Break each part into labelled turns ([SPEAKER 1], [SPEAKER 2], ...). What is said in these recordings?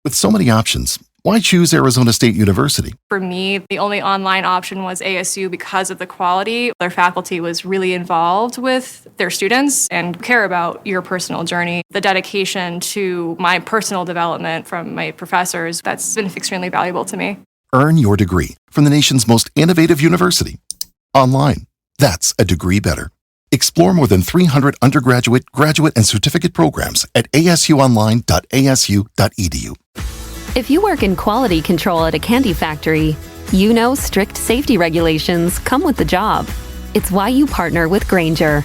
[SPEAKER 1] With so many options, why choose Arizona State University?
[SPEAKER 2] For me, the only online option was ASU because of the quality. Their faculty was really involved with their students and care about your personal journey. The dedication to my personal development from my professors, that's been extremely valuable to me.
[SPEAKER 1] Earn your degree from the nation's most innovative university. Online. That's a degree better. Explore more than 300 undergraduate, graduate, and certificate programs at asuonline.asu.edu.
[SPEAKER 3] If you work in quality control at a candy factory, you know strict safety regulations come with the job. It's why you partner with Grainger.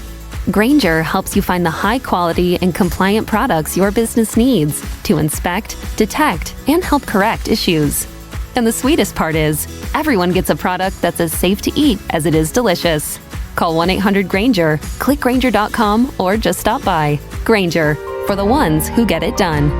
[SPEAKER 3] Grainger helps you find the high quality and compliant products your business needs to inspect, detect, and help correct issues. And the sweetest part is, everyone gets a product that's as safe to eat as it is delicious. Call 1-800-GRAINGER, click Grainger.com, or just stop by. Grainger, for the ones who get it done.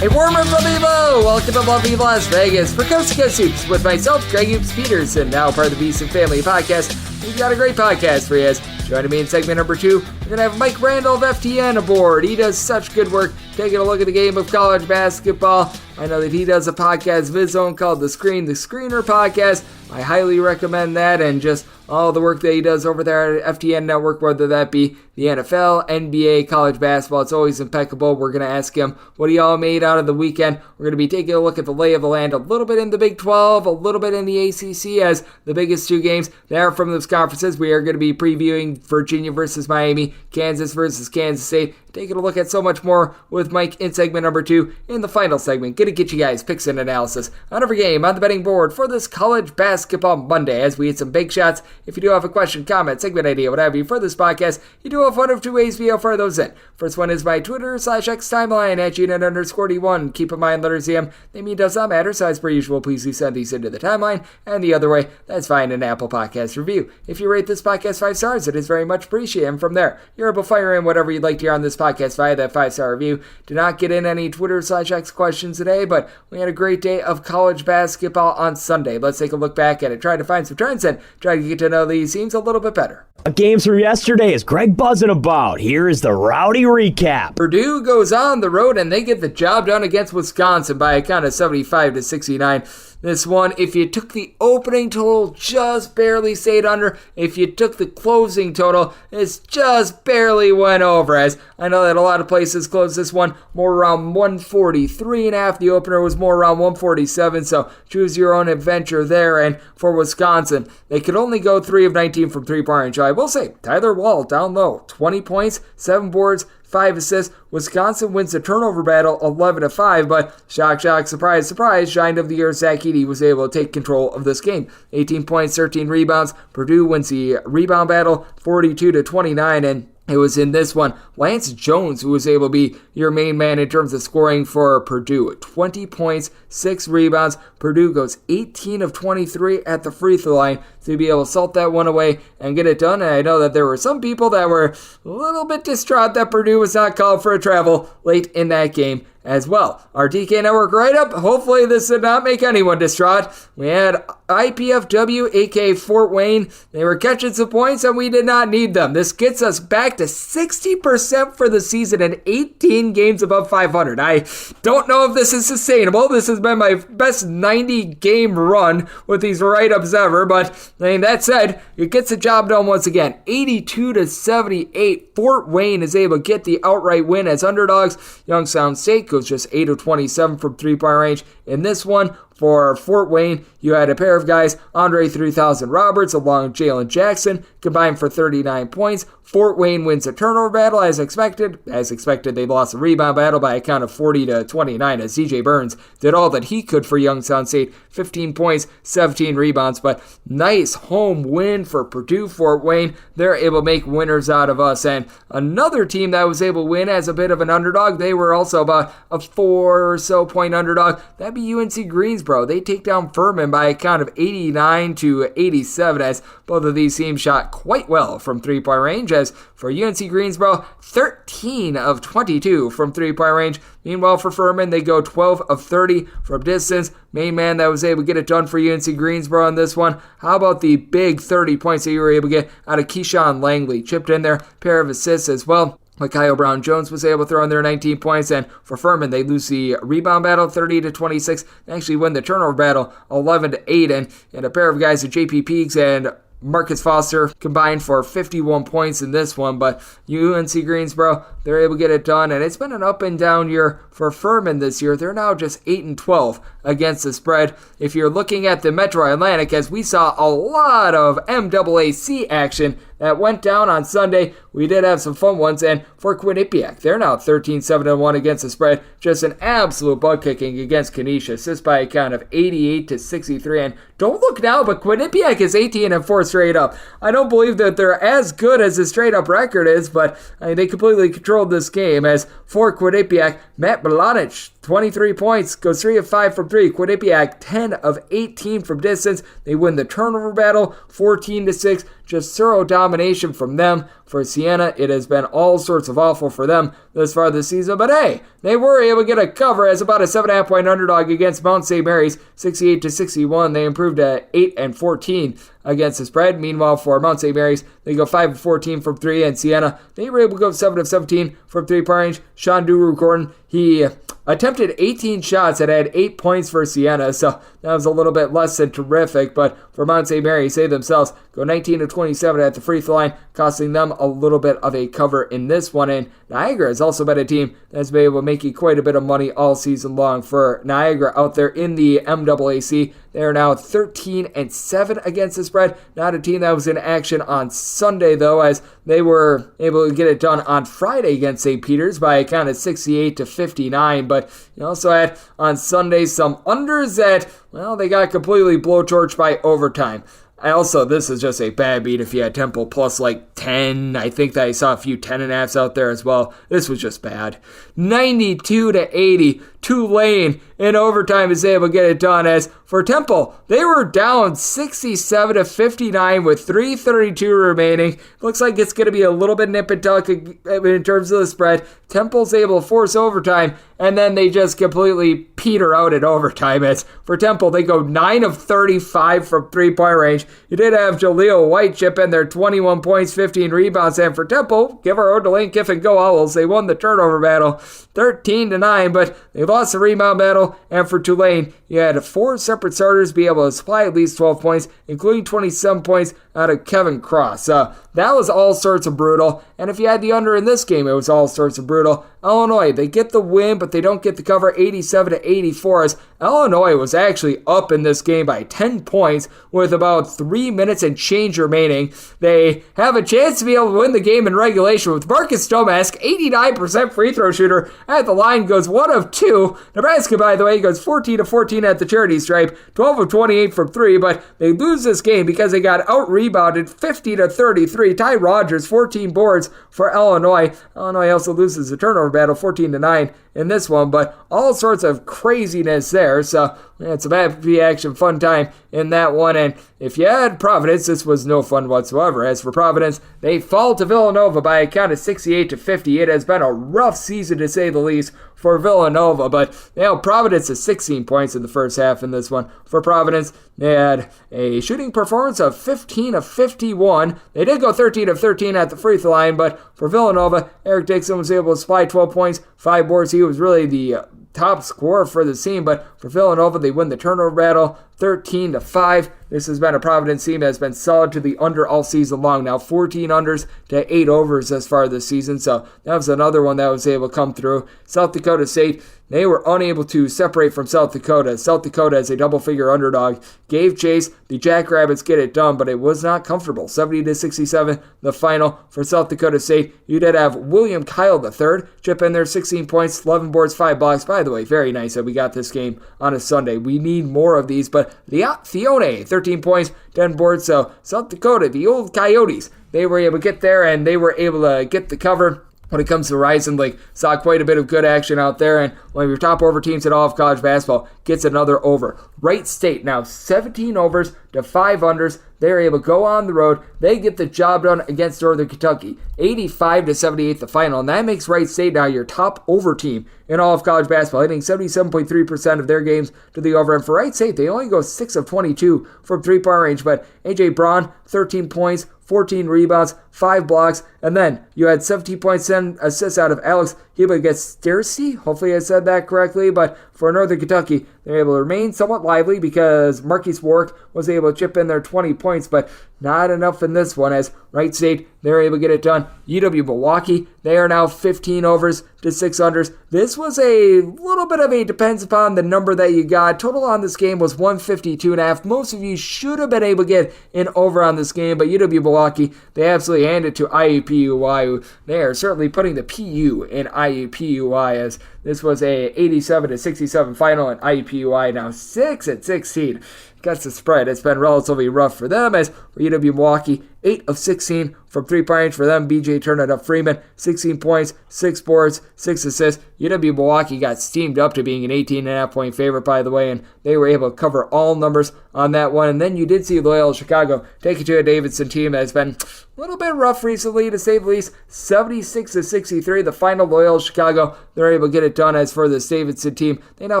[SPEAKER 4] A warmer from Evo! Welcome to lovely Las Vegas for Coast to Coast Hoops with myself, Greg Hoops Peterson, now part of the Beeson Family Podcast. We've got a great podcast for you. Joining me in segment number 2, we're going to have Mike Randle of FTN aboard. He does such good work taking a look at the game of college basketball. I know that he does a podcast of his own called The Screener Podcast. I highly recommend that, and just all the work that he does over there at FTN Network, whether that be the NFL, NBA, college basketball, it's always impeccable. We're going to ask him what he all made out of the weekend. We're going to be taking a look at the lay of the land a little bit in the Big 12, a little bit in the ACC, as the biggest two games there from those conferences. We are going to be previewing Virginia versus Miami, Kansas versus Kansas State. Taking a look at so much more with Mike in segment number 2. In the final segment, going to get you guys picks and analysis on every game on the betting board for this college basketball Monday as we hit some big shots. If you do have a question, comment, segment idea, what have you for this podcast, you do have one of two ways via fire those in. First one is my Twitter/X timeline at GNet_D1. Keep in mind, letters EM, they mean does not matter, so as per usual, please do send these into the timeline. And the other way, that's fine, an Apple Podcast review. If you rate this podcast 5 stars, it is very much appreciated. And from there, you're able to fire in whatever you'd like to hear on this podcast via that 5-star review. Did not get in any Twitter/X questions today, but we had a great day of college basketball on Sunday. Let's take a look back at it, try to find some trends and try to get to know these teams a little bit better.
[SPEAKER 5] Games from yesterday is Greg buzzing about. Here is the rowdy recap.
[SPEAKER 4] Purdue goes on the road and they get the job done against Wisconsin by a count of 75-69. This one, if you took the opening total, just barely stayed under. If you took the closing total, it's just barely went over. As I know that a lot of places closed this one more around 143.5. The opener was more around 147, so choose your own adventure there. And for Wisconsin, they could only go 3 of 19 from three-point range. I will say, Tyler Wall down low, 20 points, 7 boards, 5 assists. Wisconsin wins the turnover battle 11-5, but shock, surprise, Giant of the Year Zach Edey was able to take control of this game. 18 points, 13 rebounds. Purdue wins the rebound battle 42-29, and it was in this one Lance Jones who was able to be your main man in terms of scoring for Purdue. 20 points, 6 rebounds. Purdue goes 18 of 23 at the free throw line to be able to salt that one away and get it done. And I know that there were some people that were a little bit distraught that Purdue was not called for a travel late in that game as well. Our DK Network write-up, hopefully this did not make anyone distraught. We had IPFW, aka Fort Wayne. They were catching some points and we did not need them. This gets us back to 60% for the season and 18 games above 500. I don't know if this is sustainable. This has been my best 90-game run with these write-ups ever, but I mean, that said, it gets the job done once again. 82-78. Fort Wayne is able to get the outright win as underdogs. Youngstown State goes just 8 of 27 from three-point range. In this one, for Fort Wayne, you had a pair of guys, Andre 3000 Roberts along with Jalen Jackson, combined for 39 points. Fort Wayne wins the turnover battle as expected. As expected, they lost the rebound battle by a count of 40-29 as CJ Burns did all that he could for Youngstown State. 15 points, 17 rebounds, but nice home win for Purdue. Fort Wayne, they're able to make winners out of us. And another team that was able to win as a bit of an underdog, they were also about a 4 or so point underdog. That'd be UNC Greensboro. They take down Furman by a count of 89-87 as both of these teams shot quite well from three-point range. As for UNC Greensboro, 13 of 22 from three-point range. Meanwhile, for Furman, they go 12 of 30 from distance. Main man that was able to get it done for UNC Greensboro on this one. How about the big 30 points that you were able to get out of Keyshawn Langley? Chipped in there, pair of assists as well. Mikael Brown-Jones was able to throw in their 19 points, and for Furman, they lose the rebound battle 30-26. They actually win the turnover battle 11-8, and a pair of guys, J.P. Peaks and Marcus Foster, combined for 51 points in this one, but UNC Greensboro, they're able to get it done, and it's been an up and down year for Furman this year. They're now just 8-12 against the spread. If you're looking at the Metro Atlantic, as we saw a lot of MAAC action that went down on Sunday, we did have some fun ones, and for Quinnipiac, they're now 13-7-1 against the spread. Just an absolute butt kicking against Canisius, just by a count of 88-63, and don't look now, but Quinnipiac is 18-4 straight up. I don't believe that they're as good as the straight up record is, but they completely controlled this game. As for Quinnipiac, Matt Blanich, 23 points, goes 3 of 5 from 3. Quinnipiac, 10 of 18 from distance. They win the turnover battle, 14-6. Just thorough domination from them. For Siena, it has been all sorts of awful for them this far this season. But hey, they were able to get a cover as about a 7.5 point underdog against Mount St. Mary's, 68-61. They improved to 8-14 against the spread. Meanwhile, for Mount St. Mary's, they go 5 of 14 from 3, and Siena, they were able to go 7 of 17 from 3-point range. Sean Duru-Gordon, he attempted 18 shots that had 8 points for Siena, so that was a little bit less than terrific, but for Mount St. Mary's, they themselves go 19 of 27 at the free throw line, costing them a little bit of a cover in this one, and Niagara has also been a team that's been able to make you quite a bit of money all season long. For Niagara out there in the MAAC, they are now 13-7 against the spread. Not a team that was in action on Sunday, though, as they were able to get it done on Friday against St. Peter's by a count of 68-59. But you also had on Sunday some unders that, well, they got completely blowtorched by overtime. This is just a bad beat if you had Temple plus like 10. I think that I saw a few 10.5s out there as well. This was just bad. 92-80. Tulane in overtime is able to get it done. As for Temple, they were down 67-59 with 3:32 remaining. Looks like it's going to be a little bit nip and tuck in terms of the spread. Temple's able to force overtime, and then they just completely peter out at overtime. As for Temple, they go 9 of 35 from 3-point range. You did have Jaleel White chip in there, 21 points, 15 rebounds, and for Temple, give our own to Lane Kiffin, go Owls. They won the turnover battle 13-9, but they lost the rebound battle, and for Tulane, you had 4 separate starters be able to supply at least 12 points, including 27 points out of Kevin Cross. That was all sorts of brutal, and if you had the under in this game, it was all sorts of brutal. Illinois, they get the win, but they don't get the cover, 87-84, as Illinois was actually up in this game by 10 points with about 3 minutes and change remaining. They have a chance to be able to win the game in regulation with Marcus Domask, 89% free throw shooter at the line, goes 1 of 2. Nebraska, by the way, goes 14-14 at the charity stripe, 12 of 28 from 3, but they lose this game because they got out-rebounded 50-33. Ty Rogers, 14 boards for Illinois. Illinois also loses the turnover battle 14-9 in this one, but all sorts of craziness there. So it's a happy action fun time in that one. And if you had Providence, this was no fun whatsoever. As for Providence, they fall to Villanova by a count of 68-50. It has been a rough season to say the least for Villanova, but Providence is 16 points in the first half in this one. For Providence, they had a shooting performance of 15 of 51. They did go 13 of 13 at the free throw line, but for Villanova, Eric Dixon was able to supply 12 points, 5 boards. He was really the top scorer for the team, but for Villanova, they win the turnover battle 13-5. This has been a Providence team that has been solid to the under all season long. Now 14 unders to 8 overs as far this season, so that was another one that was able to come through. South Dakota State, they were unable to separate from South Dakota. South Dakota, as a double-figure underdog, gave chase. The Jackrabbits get it done, but it was not comfortable. 70-67, the final for South Dakota State. You did have William Kyle III chip in there, 16 points, 11 boards, 5 blocks. By the way, very nice that we got this game on a Sunday. We need more of these, but Theone, 13 points, 10 boards. So South Dakota, the old Coyotes, they were able to get there, and they were able to get the cover. When it comes to Horizon League, saw quite a bit of good action out there, and one of your top over teams in all of college basketball gets another over. Wright State now 17 overs to 5 unders. they're able to go on the road. They get the job done against Northern Kentucky, 85-78 the final, and that makes Wright State now your top over team in all of college basketball, hitting 77.3% of their games to the over. And for Wright State, they only go 6 of 22 from three-point range, but A.J. Braun, 13 points, 14 rebounds, 5 blocks, and then you had 17 points and assists out of Alex Hibagastersi. Hopefully I said that correctly, but for Northern Kentucky, they're able to remain somewhat lively because Marquise Warwick was able to chip in their 20 points, but not enough in this one as Wright State, they're able to get it done. UW-Milwaukee, they are now 15 overs to 6 unders. This was a little bit of a depends upon the number that you got. Total on this game was 152.5. Most of you should have been able to get an over on this game, but UW-Milwaukee, they absolutely hand it to IUPUI. They are certainly putting the PU in IUPUI as this was a 87-67 final, and IUPUI now 6-16. Against the spread, it's been relatively rough for them as for UW-Milwaukee, 8 of 16 from three-point range for them. BJ Turner-Freeman, 16 points, 6 boards, 6 assists. UW-Milwaukee got steamed up to being an 18.5-point favorite, by the way, and they were able to cover all numbers on that one. And then you did see Loyola Chicago take it to a Davidson team that has been a little bit rough recently, to say the least. 76-63, the final. Loyola Chicago, they're able to get it done. As for this Davidson team, they now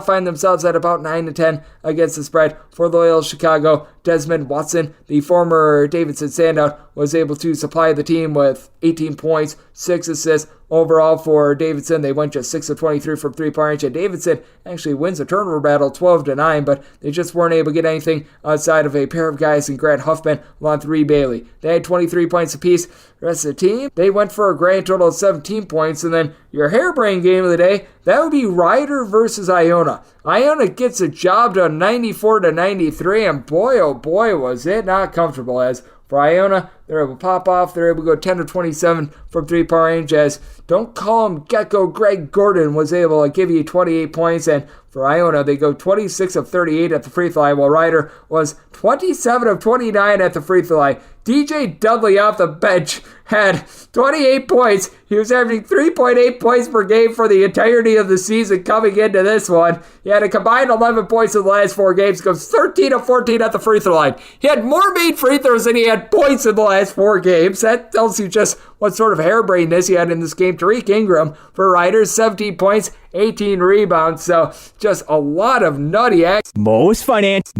[SPEAKER 4] find themselves at about 9-10 against the spread. For Loyola Chicago, Desmond Watson, the former Davidson standout, was able to supply the team with 18 points, 6 assists. Overall for Davidson, they went just 6 of 23 from three-point range, and Davidson actually wins the turnover battle 12-9, but they just weren't able to get anything outside of a pair of guys in Grant Huffman along with Reed Bailey. They had 23 points apiece. The rest of the team, they went for a grand total of 17 points, and then your harebrained game of the day, that would be Rider versus Iona. Iona gets a job done 94-93, and boy, oh boy, was it not comfortable as for Iona, they're able to pop off. They're able to go 10 of 27 from three-point range as don't call him Gecko Greg Gordon was able to give you 28 points. And for Iona, they go 26 of 38 at the free throw line, while Ryder was 27 of 29 at the free throw line. DJ Dudley off the bench had 28 points. He was averaging 3.8 points per game for the entirety of the season coming into this one. He had a combined 11 points in the last 4 games, goes 13 of 14 at the free throw line. He had more made free throws than he had points in the last 4 games. That tells you just what sort of harebrainedness he had in this game. Tariq Ingram for Riders, 17 points, 18 rebounds. So just a lot of nutty acts.
[SPEAKER 5] Most finance.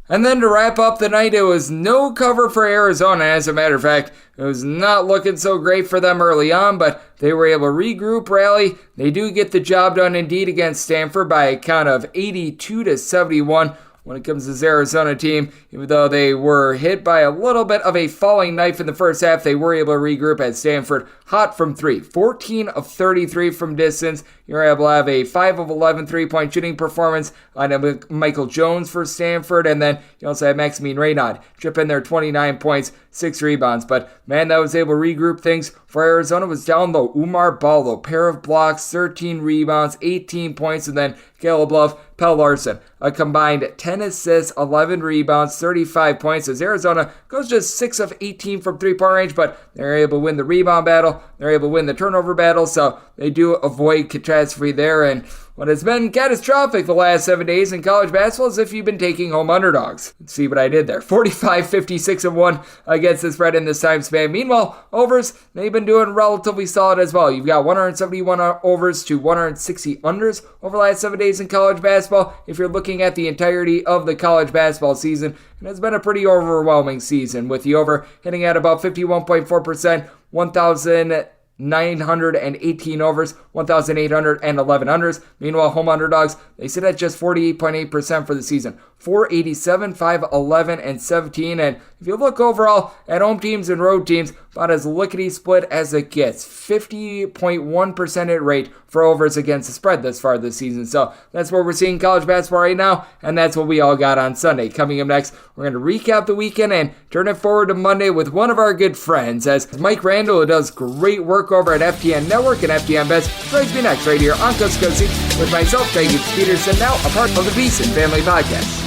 [SPEAKER 4] And then to wrap up the night, it was no cover for Arizona. As a matter of fact, it was not looking so great for them early on, but they were able to regroup, rally. They do get the job done indeed against Stanford by a count of 82-71. When it comes to this Arizona team, even though they were hit by a little bit of a falling knife in the first half, they were able to regroup at Stanford. Hot from 3, 14 of 33 from distance. You're able to have a 5 of 11 3-point shooting performance on Michael Jones for Stanford, and then you also had Maximine Reynaud chip in there 29 points, 6 rebounds. But man, that was able to regroup things for Arizona. Was down low. Umar Ballo, pair of blocks, 13 rebounds, 18 points, and then Caleb Love, Pell Larson, a combined 10 assists, 11 rebounds, 35 points as Arizona goes just 6 of 18 from three-point range, but they're able to win the rebound battle, they're able to win the turnover battle, so they do avoid catastrophe there. And what has been catastrophic the last 7 days in college basketball is if you've been taking home underdogs. Let's see what I did there. 45-56-1 against the spread in this time span. Meanwhile, overs, they've been doing relatively solid as well. You've got 171 overs to 160 unders over the last 7 days in college basketball. If you're looking at the entirety of the college basketball season, and it's been a pretty overwhelming season with the over hitting at about 51.4%, 1,918 overs, 1,811 unders. Meanwhile, home underdogs, they sit at just 48.8% for the season. 487, 511, and 17. And if you look overall at home teams and road teams, about as lickety split as it gets. 50.1% hit rate for overs against the spread this far this season. So that's where we're seeing college basketball right now, and that's what we all got on Sunday. Coming up next, we're going to recap the weekend and turn it forward to Monday with one of our good friends, as Mike Randle, who does great work over at FTN Network and FTN Bets, joins me next right here on Coast to Coast with myself, Greg Peterson, now a part of the VSiN Family Podcast.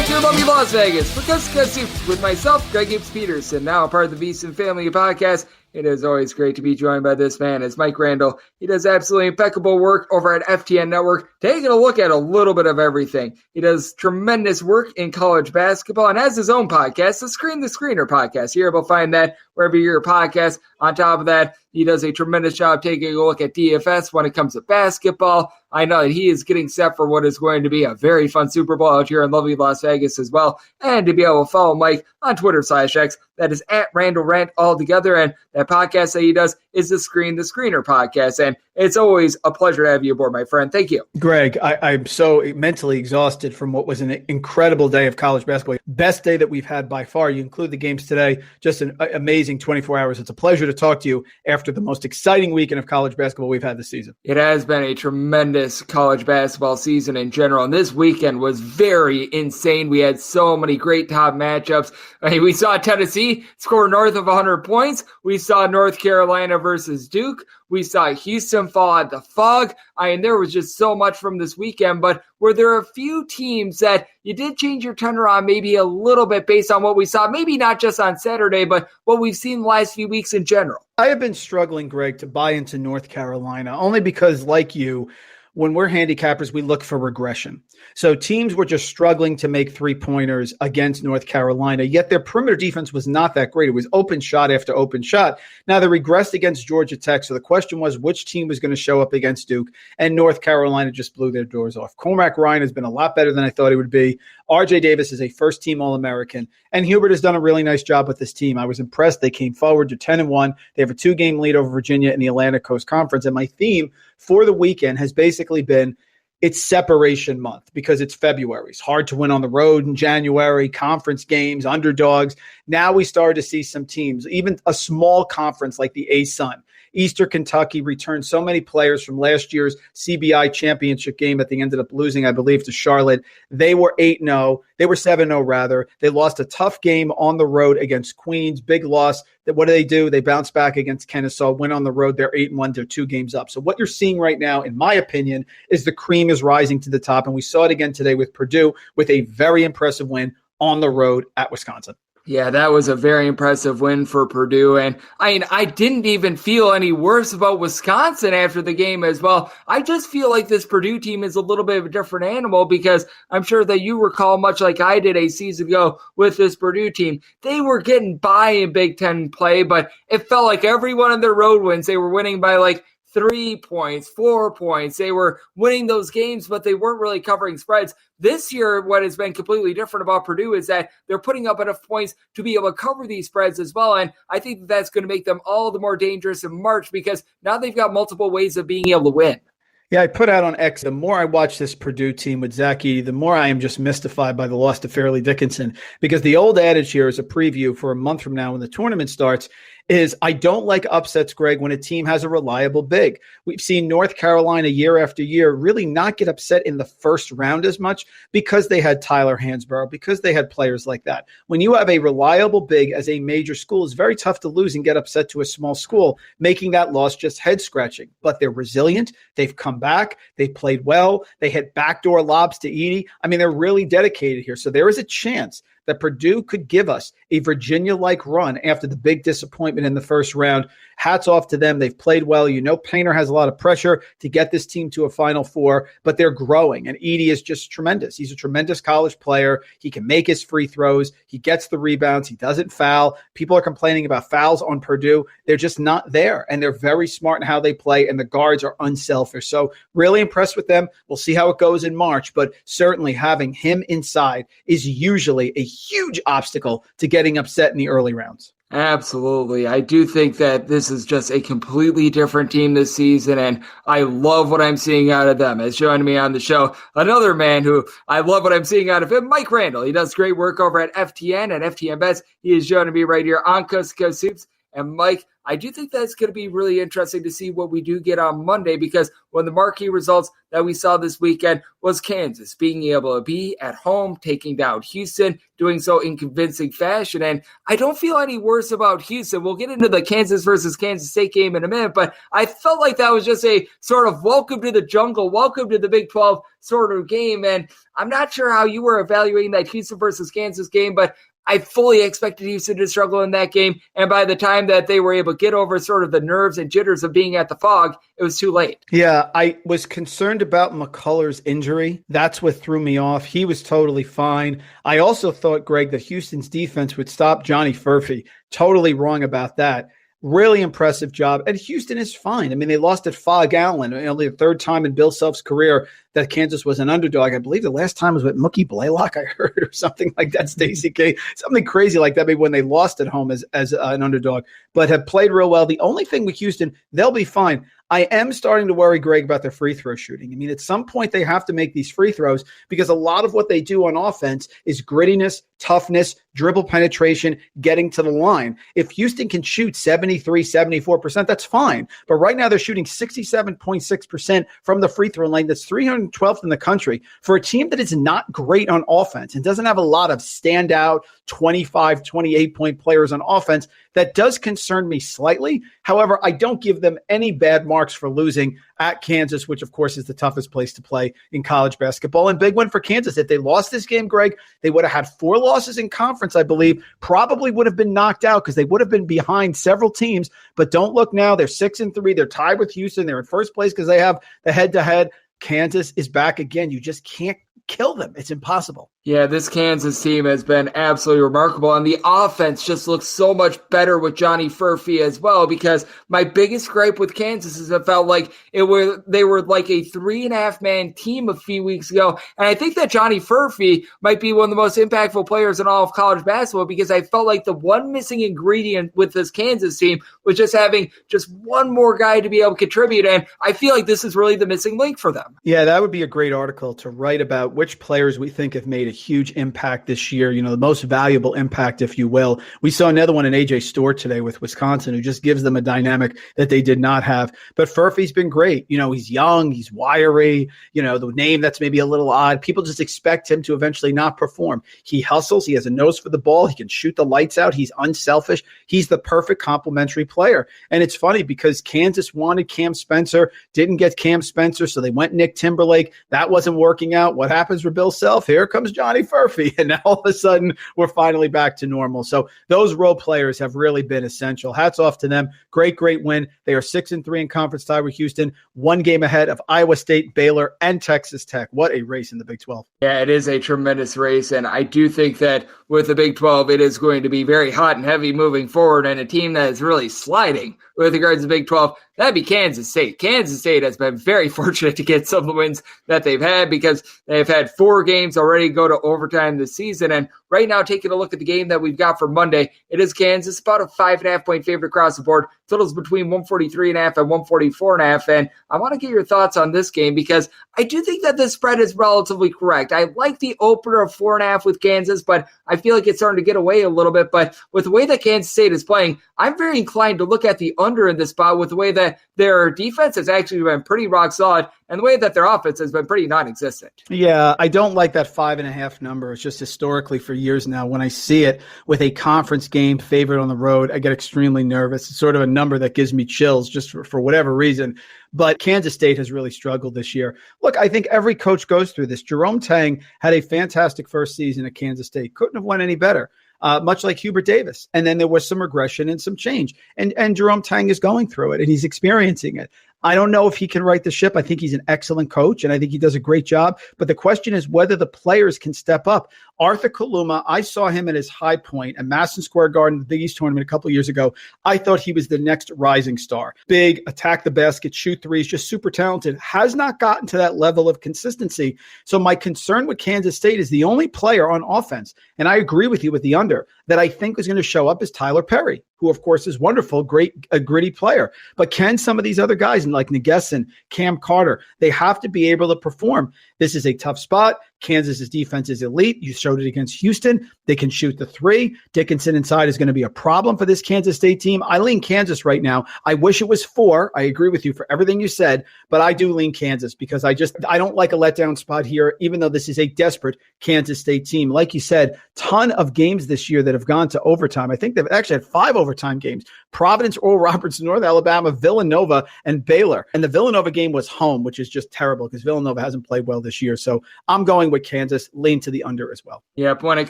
[SPEAKER 4] Here in lovely Las Vegas for Coast to Coast with myself, Greg Gibbs Peterson, now a part of the VSiN Family Podcast, It is always great to be joined by this man. It's Mike Randle. He does absolutely impeccable work over at FTN Network, taking a look at a little bit of everything. He does tremendous work in college basketball and has his own podcast, the Screen the Screener podcast. You're able to find that wherever you hear your podcast. On top of that, he does a tremendous job taking a look at DFS when it comes to basketball. I know that he is getting set for what is going to be a very fun Super Bowl out here in lovely Las Vegas as well. And to be able to follow Mike on Twitter/X, that is at Randle Rant all together. And that podcast that he does is the Screen the Screener podcast. And it's always a pleasure to have you aboard, my friend. Thank you.
[SPEAKER 6] Greg, I'm so mentally exhausted from what was an incredible day of college basketball. Best day that we've had by far. You include the games today, just an amazing 24 hours. It's a pleasure to talk to you after the most exciting weekend of college basketball we've had this season.
[SPEAKER 4] It has been a tremendous college basketball season in general, and this weekend was very insane. We had so many great top matchups. I mean, we saw Tennessee score north of 100 points. We saw North Carolina versus Duke. We saw Houston fall at the Fog. I mean, there was just so much from this weekend, but were there a few teams that you did change your tenor on maybe a little bit based on what we saw, maybe not just on Saturday, but what we've seen the last few weeks in general?
[SPEAKER 6] I have been struggling, Greg, to buy into North Carolina, only because, like you, when we're handicappers, we look for regression. So teams were just struggling to make three-pointers against North Carolina, yet their perimeter defense was not that great. It was open shot after open shot. Now, they regressed against Georgia Tech, so the question was which team was going to show up against Duke, and North Carolina just blew their doors off. Cormac Ryan has been a lot better than I thought he would be. R.J. Davis is a first-team All-American, and Hubert has done a really nice job with this team. I was impressed. They came forward to 10-1. They have a 2-game lead over Virginia in the Atlantic Coast Conference, and my theme for the weekend has basically been it's separation month because it's February. It's hard to win on the road in January, conference games, underdogs. Now we started to see some teams, even a small conference like the ASUN. Eastern Kentucky returned so many players from last year's CBI championship game that they ended up losing, I believe, to Charlotte. They were 8-0. They were 7-0, rather. They lost a tough game on the road against Queens. Big loss. What do? They bounce back against Kennesaw, win on the road. They're 8-1. They're 2 games up. So what you're seeing right now, in my opinion, is the cream is rising to the top. And we saw it again today with Purdue with a very impressive win on the road at Wisconsin.
[SPEAKER 4] Yeah, that was a very impressive win for Purdue. And I didn't even feel any worse about Wisconsin after the game as well. I just feel like this Purdue team is a little bit of a different animal because I'm sure that you recall, much like I did a season ago with this Purdue team, they were getting by in Big Ten play, but it felt like every one of their road wins, they were winning by like 3 points, 4 points. They were winning those games, but they weren't really covering spreads. This year, what has been completely different about Purdue is that they're putting up enough points to be able to cover these spreads as well. And I think that's going to make them all the more dangerous in March because now they've got multiple ways of being able to win.
[SPEAKER 6] Yeah, I put out on X, the more I watch this Purdue team with Zach Edey, the more I am just mystified by the loss to Fairleigh Dickinson. Because the old adage here is a preview for a month from now when the tournament starts is I don't like upsets, Greg, when a team has a reliable big. We've seen North Carolina year after year really not get upset in the first round as much because they had Tyler Hansborough, because they had players like that. When you have a reliable big as a major school, it's very tough to lose and get upset to a small school, making that loss just head-scratching. But they're resilient. They've come back. They've played well. They hit backdoor lobs to Edey. I mean, they're really dedicated here. So there is a chance that Purdue could give us a Virginia-like run after the big disappointment in the first round. Hats off to them. They've played well. You know, Painter has a lot of pressure to get this team to a Final Four, but they're growing. And Edey is just tremendous. He's a tremendous college player. He can make his free throws. He gets the rebounds. He doesn't foul. People are complaining about fouls on Purdue. They're just not there. And they're very smart in how they play. And the guards are unselfish. So really impressed with them. We'll see how it goes in March. But certainly having him inside is usually a huge obstacle to getting upset in the early rounds.
[SPEAKER 4] Absolutely. I do think that this is just a completely different team this season, and I love what I'm seeing out of them. As joining me on the show, another man who I love what I'm seeing out of him, Mike Randle. He does great work over at FTN and FTN Bets. He is joining me right here on Coast to Coast Hoops. And Mike, I do think that's going to be really interesting to see what we do get on Monday, because one of the marquee results that we saw this weekend was Kansas being able to be at home, taking down Houston, doing so in convincing fashion. And I don't feel any worse about Houston. We'll get into the Kansas versus Kansas State game in a minute, but I felt like that was just a sort of welcome to the jungle, welcome to the Big 12 sort of game. And I'm not sure how you were evaluating that Houston versus Kansas game, but I fully expected Houston to struggle in that game. And by the time that they were able to get over sort of the nerves and jitters of being at the Fog, it was too late.
[SPEAKER 6] Yeah, I was concerned about McCullers' injury. That's what threw me off. He was totally fine. I also thought, Greg, that Houston's defense would stop Johnny Furphy. Totally wrong about that. Really impressive job. And Houston is fine. I mean, they lost at Fog Allen, only the third time in Bill Self's career that Kansas was an underdog. I believe the last time was with Mookie Blaylock, I heard, or something like that, Stacey K. Something crazy like that, maybe when they lost at home as an underdog, but have played real well. The only thing with Houston, they'll be fine. I am starting to worry, Greg, about their free throw shooting. I mean, at some point they have to make these free throws because a lot of what they do on offense is grittiness, toughness, dribble penetration, getting to the line. If Houston can shoot 73, 74%, that's fine. But right now they're shooting 67.6% from the free throw line. That's 312th in the country. For a team that is not great on offense and doesn't have a lot of standout 25, 28-point players on offense, that does concern me slightly. However, I don't give them any bad marks for losing at Kansas, which of course is the toughest place to play in college basketball. And big win for Kansas. If they lost this game, Greg, they would have had 4 losses in conference, I believe, probably would have been knocked out because they would have been behind several teams. But don't look now. They're 6-3. They're tied with Houston. They're in first place because they have the head-to-head. Kansas is back again. You just can't kill them. It's impossible.
[SPEAKER 4] Yeah, this Kansas team has been absolutely remarkable, and the offense just looks so much better with Johnny Furphy as well, because my biggest gripe with Kansas is it felt like they were like a 3.5-man team a few weeks ago, and I think that Johnny Furphy might be one of the most impactful players in all of college basketball, because I felt like the one missing ingredient with this Kansas team was just having just one more guy to be able to contribute, and I feel like this is really the missing link for them.
[SPEAKER 6] Yeah, that would be a great article to write about which players we think have made a huge impact this year, the most valuable impact, if you will. We saw another one in AJ Store today with Wisconsin, who just gives them a dynamic that they did not have. But Furphy's been great. He's young, he's wiry, the name that's maybe a little odd. People just expect him to eventually not perform. He hustles, he has a nose for the ball, he can shoot the lights out, he's unselfish. He's the perfect complementary player. And it's funny because Kansas wanted Cam Spencer, didn't get Cam Spencer, so they went Nick Timberlake. That wasn't working out. What happens with Bill Self? Here comes Johnny Furphy, and now all of a sudden we're finally back to normal. So those role players have really been essential. Hats off to them. Great win. They are 6-3 in conference tie with Houston, 1 game ahead of Iowa State, Baylor, and Texas Tech. What a race in the Big 12.
[SPEAKER 4] Yeah, it is a tremendous race, and I do think that with the Big 12, it is going to be very hot and heavy moving forward, and a team that is really sliding with regards to the Big 12, that'd be Kansas State. Kansas State has been very fortunate to get some of the wins that they've had because they've had 4 games already go to overtime this season. And right now, taking a look at the game that we've got for Monday, it is Kansas, about a 5.5-point favorite across the board. Totals between 143.5 and 144.5. And I want to get your thoughts on this game because I do think that this spread is relatively correct. I like the opener of 4.5 with Kansas, but I feel like it's starting to get away a little bit. But with the way that Kansas State is playing, I'm very inclined to look at the under in this spot with the way that their defense has actually been pretty rock solid and the way that their offense has been pretty non-existent.
[SPEAKER 6] Yeah, I don't like that 5.5 number. It's just historically for years now, when I see it with a conference game favored on the road, I get extremely nervous. It's sort of a number that gives me chills just for whatever reason. But Kansas State has really struggled this year. Look, I think every coach goes through this. Jerome Tang had a fantastic first season at Kansas State. Couldn't have won any better. Much like Hubert Davis. And then there was some regression and some change. And Jerome Tang is going through it, and he's experiencing it. I don't know if he can right the ship. I think he's an excellent coach, and I think he does a great job. But the question is whether the players can step up. Arthur Kaluma, I saw him at his high point at Madison Square Garden, the Big East tournament a couple of years ago. I thought he was the next rising star. Big, attack the basket, shoot threes, just super talented. Has not gotten to that level of consistency. So my concern with Kansas State is the only player on offense, and I agree with you with the under, that I think is going to show up is Tyler Perry, who of course is wonderful, a gritty player. But can some of these other guys like Nagesson, Cam Carter, they have to be able to perform. This is a tough spot. Kansas's defense is elite. You showed it against Houston. They can shoot the 3. Dickinson inside is going to be a problem for this Kansas State team. I lean Kansas right now. I wish it was 4. I agree with you for everything you said, but I do lean Kansas because I don't like a letdown spot here, even though this is a desperate Kansas State team. Like you said, ton of games this year that have gone to overtime. I think they've actually had 5 overtime games. Providence, Oral Roberts, North Alabama, Villanova, and Baylor. And the Villanova game was home, which is just terrible because Villanova hasn't played well this year. So I'm going going with Kansas, lean to the under as well.
[SPEAKER 4] Yep, when it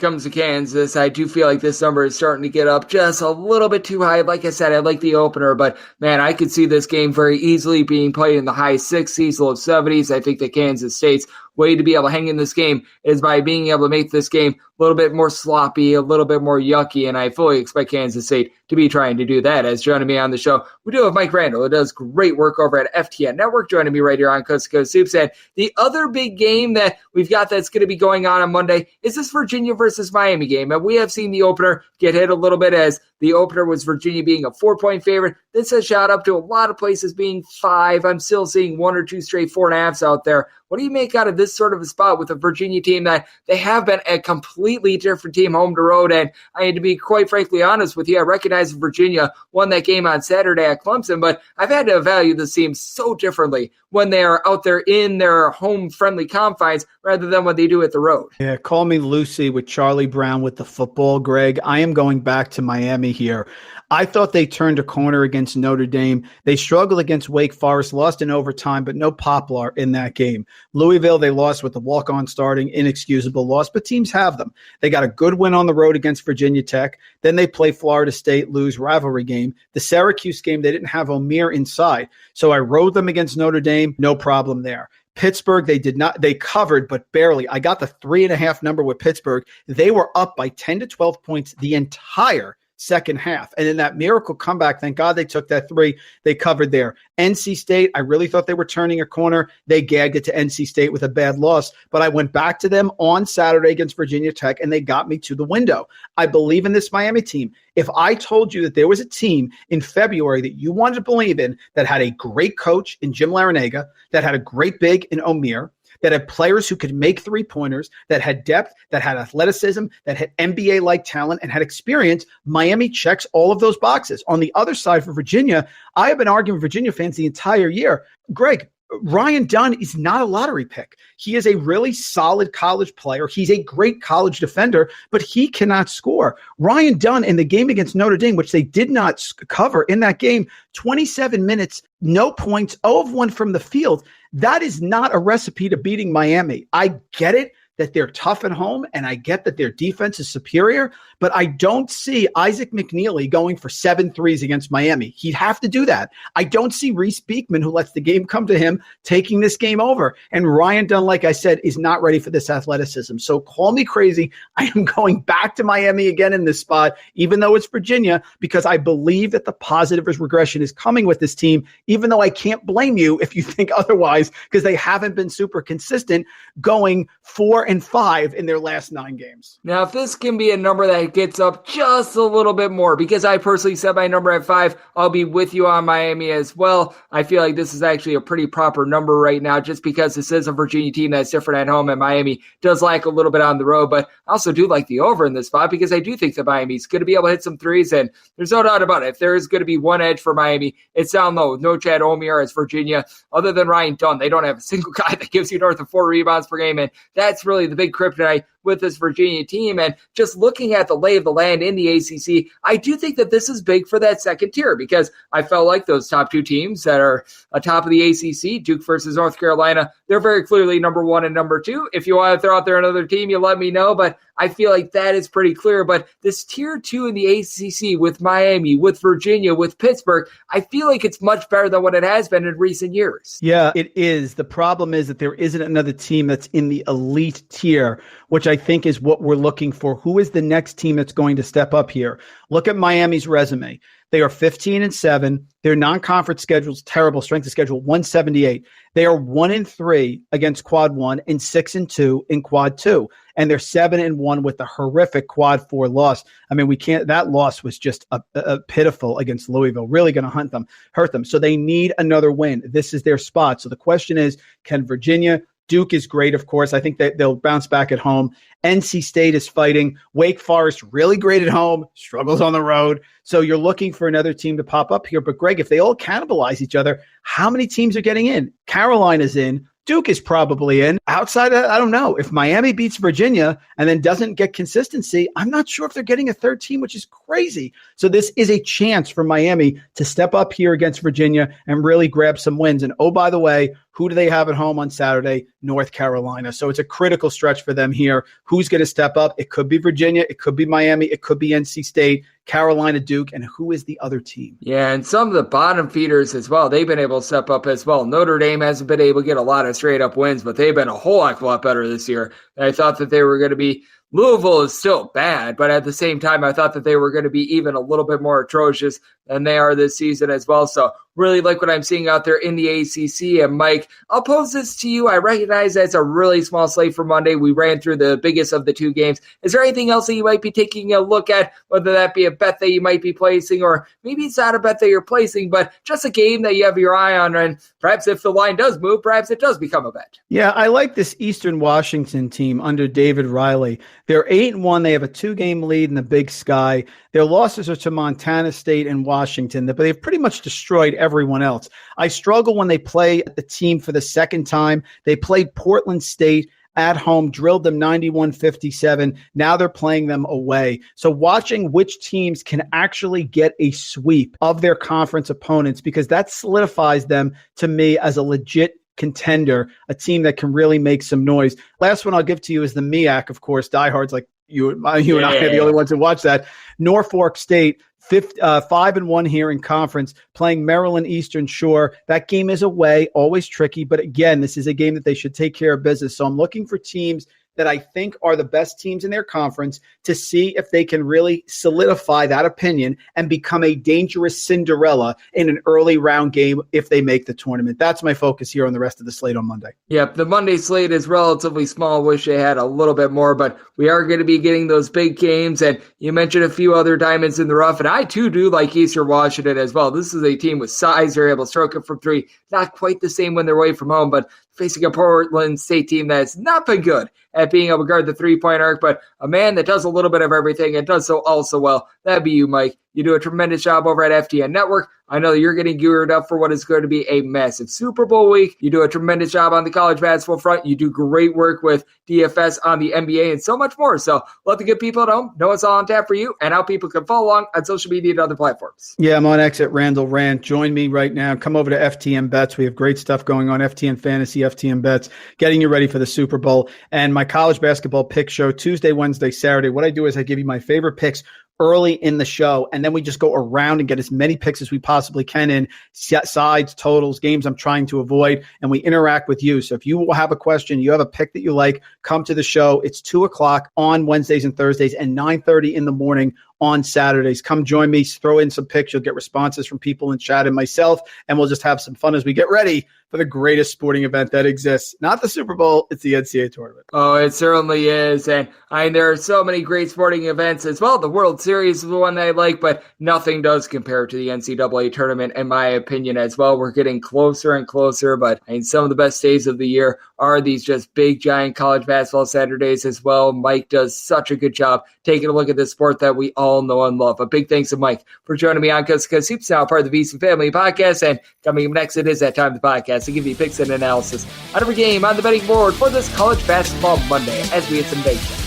[SPEAKER 4] comes to Kansas, I do feel like this number is starting to get up just a little bit too high. Like I said, I like the opener, but man, I could see this game very easily being played in the high 60s, low 70s. I think that Kansas State's way to be able to hang in this game is by being able to make this game a little bit more sloppy, a little bit more yucky, and I fully expect Kansas State to be trying to do that. As joining me on the show, we do have Mike Randle, who does great work over at FTN Network, joining me right here on Coast to Coast Soups. And the other big game that we've got that's going to be going on Monday is this Virginia versus Miami game. And we have seen the opener get hit a little bit, as the opener was Virginia being a 4-point favorite. This has shot up to a lot of places being 5. I'm still seeing 1 or 2 straight 4.5s out there. What do you make out of this sort of a spot with a Virginia team that they have been a completely different team home to road? And I need to be quite frankly honest with you. I recognize Virginia won that game on Saturday at Clemson, but I've had to evaluate this team so differently when they are out there in their home-friendly confines rather than what they do at the road.
[SPEAKER 6] Yeah, call me Lucy with Charlie Brown with the football, Greg. I am going back to Miami here. I thought they turned a corner against Notre Dame. They struggled against Wake Forest, lost in overtime, but no Poplar in that game. Louisville, they lost with the walk-on starting, inexcusable loss, but teams have them. They got a good win on the road against Virginia Tech. Then they play Florida State, lose rivalry game. The Syracuse game, they didn't have O'Meara inside. So I rode them against Notre Dame, no problem there. Pittsburgh, they covered, but barely. I got the 3.5 number with Pittsburgh. They were up by 10 to 12 points the entire second half. And in that miracle comeback, thank God they took that 3. They covered there. NC State, I really thought they were turning a corner. They gagged it to NC State with a bad loss. But I went back to them on Saturday against Virginia Tech, and they got me to the window. I believe in this Miami team. If I told you that there was a team in February that you wanted to believe in that had a great coach in Jim Larinaga, that had a great big in O'Meara, that had players who could make 3-pointers, that had depth, that had athleticism, that had NBA-like talent, and had experience, Miami checks all of those boxes. On the other side for Virginia, I have been arguing with Virginia fans the entire year. Greg, Ryan Dunn is not a lottery pick. He is a really solid college player. He's a great college defender, but he cannot score. Ryan Dunn in the game against Notre Dame, which they did not cover in that game, 27 minutes, no points, 0 of 1 from the field. That is not a recipe to beating Miami. I get it that they're tough at home, and I get that their defense is superior, but I don't see Isaac McNeely going for 7 threes against Miami. He'd have to do that. I don't see Reese Beekman, who lets the game come to him, taking this game over. And Ryan Dunn, like I said, is not ready for this athleticism. So call me crazy. I am going back to Miami again in this spot, even though it's Virginia, because I believe that the positive regression is coming with this team, even though I can't blame you if you think otherwise, because they haven't been super consistent, going 4-5 in their last 9 games.
[SPEAKER 4] Now, if this can be a number that gets up just a little bit more, because I personally set my number at 5, I'll be with you on Miami as well. I feel like this is actually a pretty proper number right now, just because this is a Virginia team that's different at home, and Miami does lack a little bit on the road. But I also do like the over in this spot, because I do think that Miami's going to be able to hit some threes, and there's no doubt about it. If there is going to be one edge for Miami, it's down low. No Chad O'Meara as Virginia. Other than Ryan Dunn, they don't have a single guy that gives you north of 4 rebounds per game, and that's really the big kryptonite with this Virginia team. And just looking at the lay of the land in the ACC, I do think that this is big for that second tier, because I felt like those top 2 teams that are atop of the ACC, Duke versus North Carolina, they're very clearly number 1 and number 2. If you want to throw out there another team, you let me know, but I feel like that is pretty clear. But this tier 2 in the ACC with Miami, with Virginia, with Pittsburgh, I feel like it's much better than what it has been in recent years.
[SPEAKER 6] Yeah, it is. The problem is that there isn't another team that's in the elite tier, which I think is what we're looking for. Who is the next team that's going to step up here? Look at Miami's resume. They are 15-7. Their non-conference schedule is terrible. Strength of schedule 178. They are 1-3 against quad 1 and 6-2 in quad 2. And they're 7-1 with a horrific quad 4 loss. I mean, that loss was just a pitiful against Louisville. Really going to hurt them. So they need another win. This is their spot. So the question is, can Virginia? Duke is great, of course. I think that they'll bounce back at home. NC State is fighting. Wake Forest, really great at home, struggles on the road. So you're looking for another team to pop up here. But, Greg, if they all cannibalize each other, how many teams are getting in? Carolina's in. Duke is probably in. Outside of that, I don't know. If Miami beats Virginia and then doesn't get consistency, I'm not sure if they're getting a third team, which is crazy. So this is a chance for Miami to step up here against Virginia and really grab some wins. And, oh, by the way, Who do they have at home on Saturday? North Carolina. So it's a critical stretch for them here. Who's going to step up? It could be Virginia. It could be Miami. It could be NC State, Carolina, Duke, and who is the other team?
[SPEAKER 4] Yeah, and some of the bottom feeders as well, they've been able to step up as well. Notre Dame hasn't been able to get a lot of straight-up wins, but they've been a whole heck of a lot better this year. And I thought that they were going to be Louisville is still bad, but at the same time, I thought that they were going to be even a little bit more atrocious than they are this season as well. So really like what I'm seeing out there in the ACC. And Mike, I'll pose this to you. I recognize that's a really small slate for Monday. We ran through the biggest of the two games. Is there anything else that you might be taking a look at, whether that be a bet that you might be placing, or maybe it's not a bet that you're placing, but just a game that you have your eye on, and perhaps if the line does move, perhaps it does become a bet?
[SPEAKER 6] Yeah, I like this Eastern Washington team under David Riley. They're 8-1. They have a 2-game lead in the Big Sky. Their losses are to Montana State and Washington, but they've pretty much destroyed everyone else. I struggle when they play the team for the second time. They played Portland State at home, drilled them 91-57. Now they're playing them away. So watching which teams can actually get a sweep of their conference opponents, because that solidifies them to me as a legit contender, a team that can really make some noise. Last one I'll give to you is the MEAC, of course. Diehards like you and I are the only ones who watch that. Norfolk State, 5-1 here in conference, playing Maryland Eastern Shore. That game is away, always tricky. But again, this is a game that they should take care of business. So I'm looking for teams that I think are the best teams in their conference to see if they can really solidify that opinion and become a dangerous Cinderella in an early round game if they make the tournament. That's my focus here on the rest of the slate on Monday.
[SPEAKER 4] Yep, the Monday slate is relatively small. Wish they had a little bit more, but we are going to be getting those big games, and you mentioned a few other diamonds in the rough, and I too do like Eastern Washington as well. This is a team with size. They're able to stroke it from three. Not quite the same when they're away from home, but facing a Portland State team that's not been good at being able to guard the three-point arc, but a man that does a little bit of everything and does so also well. That'd be you, Mike. You do a tremendous job over at FTN Network. I know that you're getting geared up for what is going to be a massive Super Bowl week. You do a tremendous job on the college basketball front. You do great work with DFS on the NBA and so much more. So let the good people at home know it's all on tap for you and how people can follow along on social media and other platforms.
[SPEAKER 6] Yeah, I'm on X at Randall Rant. Join me right now. Come over to FTN Bets. We have great stuff going on. FTN Fantasy, FTN Bets, getting you ready for the Super Bowl. And my college basketball pick show, Tuesday, Wednesday, Saturday. What I do is I give you my favorite picks early in the show, and then we just go around and get as many picks as we possibly can in sides, totals, games I'm trying to avoid, and we interact with you. So if you have a question, you have a pick that you like, come to the show. It's 2 o'clock on Wednesdays and Thursdays and 9:30 in the morning on Saturdays. Come join me, throw in some picks. You'll get responses from people in chat and myself, and we'll just have some fun as we get ready for the greatest sporting event that exists. Not the Super Bowl, it's the NCAA tournament.
[SPEAKER 4] Oh, it certainly is. And there are so many great sporting events as well. The World Series is the one that I like, but nothing does compare to the NCAA tournament, in my opinion, as well. We're getting closer and closer, but some of the best days of the year are these just big, giant college basketball Saturdays as well. Mike does such a good job taking a look at this sport that we all know and love. A big thanks to Mike for joining me on Cuz Hoops, now part of the VC Family Podcast. And coming up next, it is that time of the podcast to give you picks and analysis on every game on the betting board for this college basketball Monday as we hit some big shots.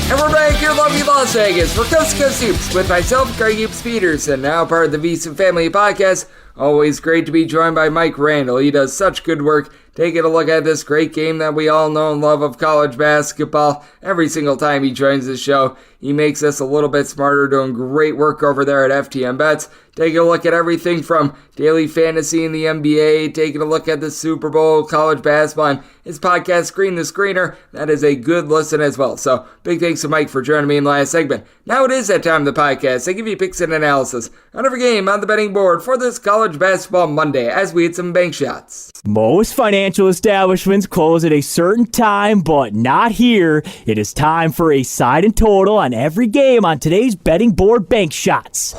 [SPEAKER 4] And we're back here in lovely Las Vegas for Coast to Coast Hoops with myself, Greg Hoops Peterson, now part of the VC Family Podcast. Always great to be joined by Mike Randle. He does such good work taking a look at this great game that we all know and love of college basketball. Every single time he joins the show, he makes us a little bit smarter, doing great work over there at FTN Bets. Taking a look at everything from daily fantasy in the NBA, taking a look at the Super Bowl, college basketball, and his podcast, Screen the Screener. That is a good listen as well. So big thanks to Mike for joining me in the last segment. Now it is that time of the podcast. I give you picks and analysis on every game on the betting board for this college basketball Monday as we hit some bank shots.
[SPEAKER 5] Most financial establishments close at a certain time, but not here. It is time for a side and total on every game on today's betting board bank shots.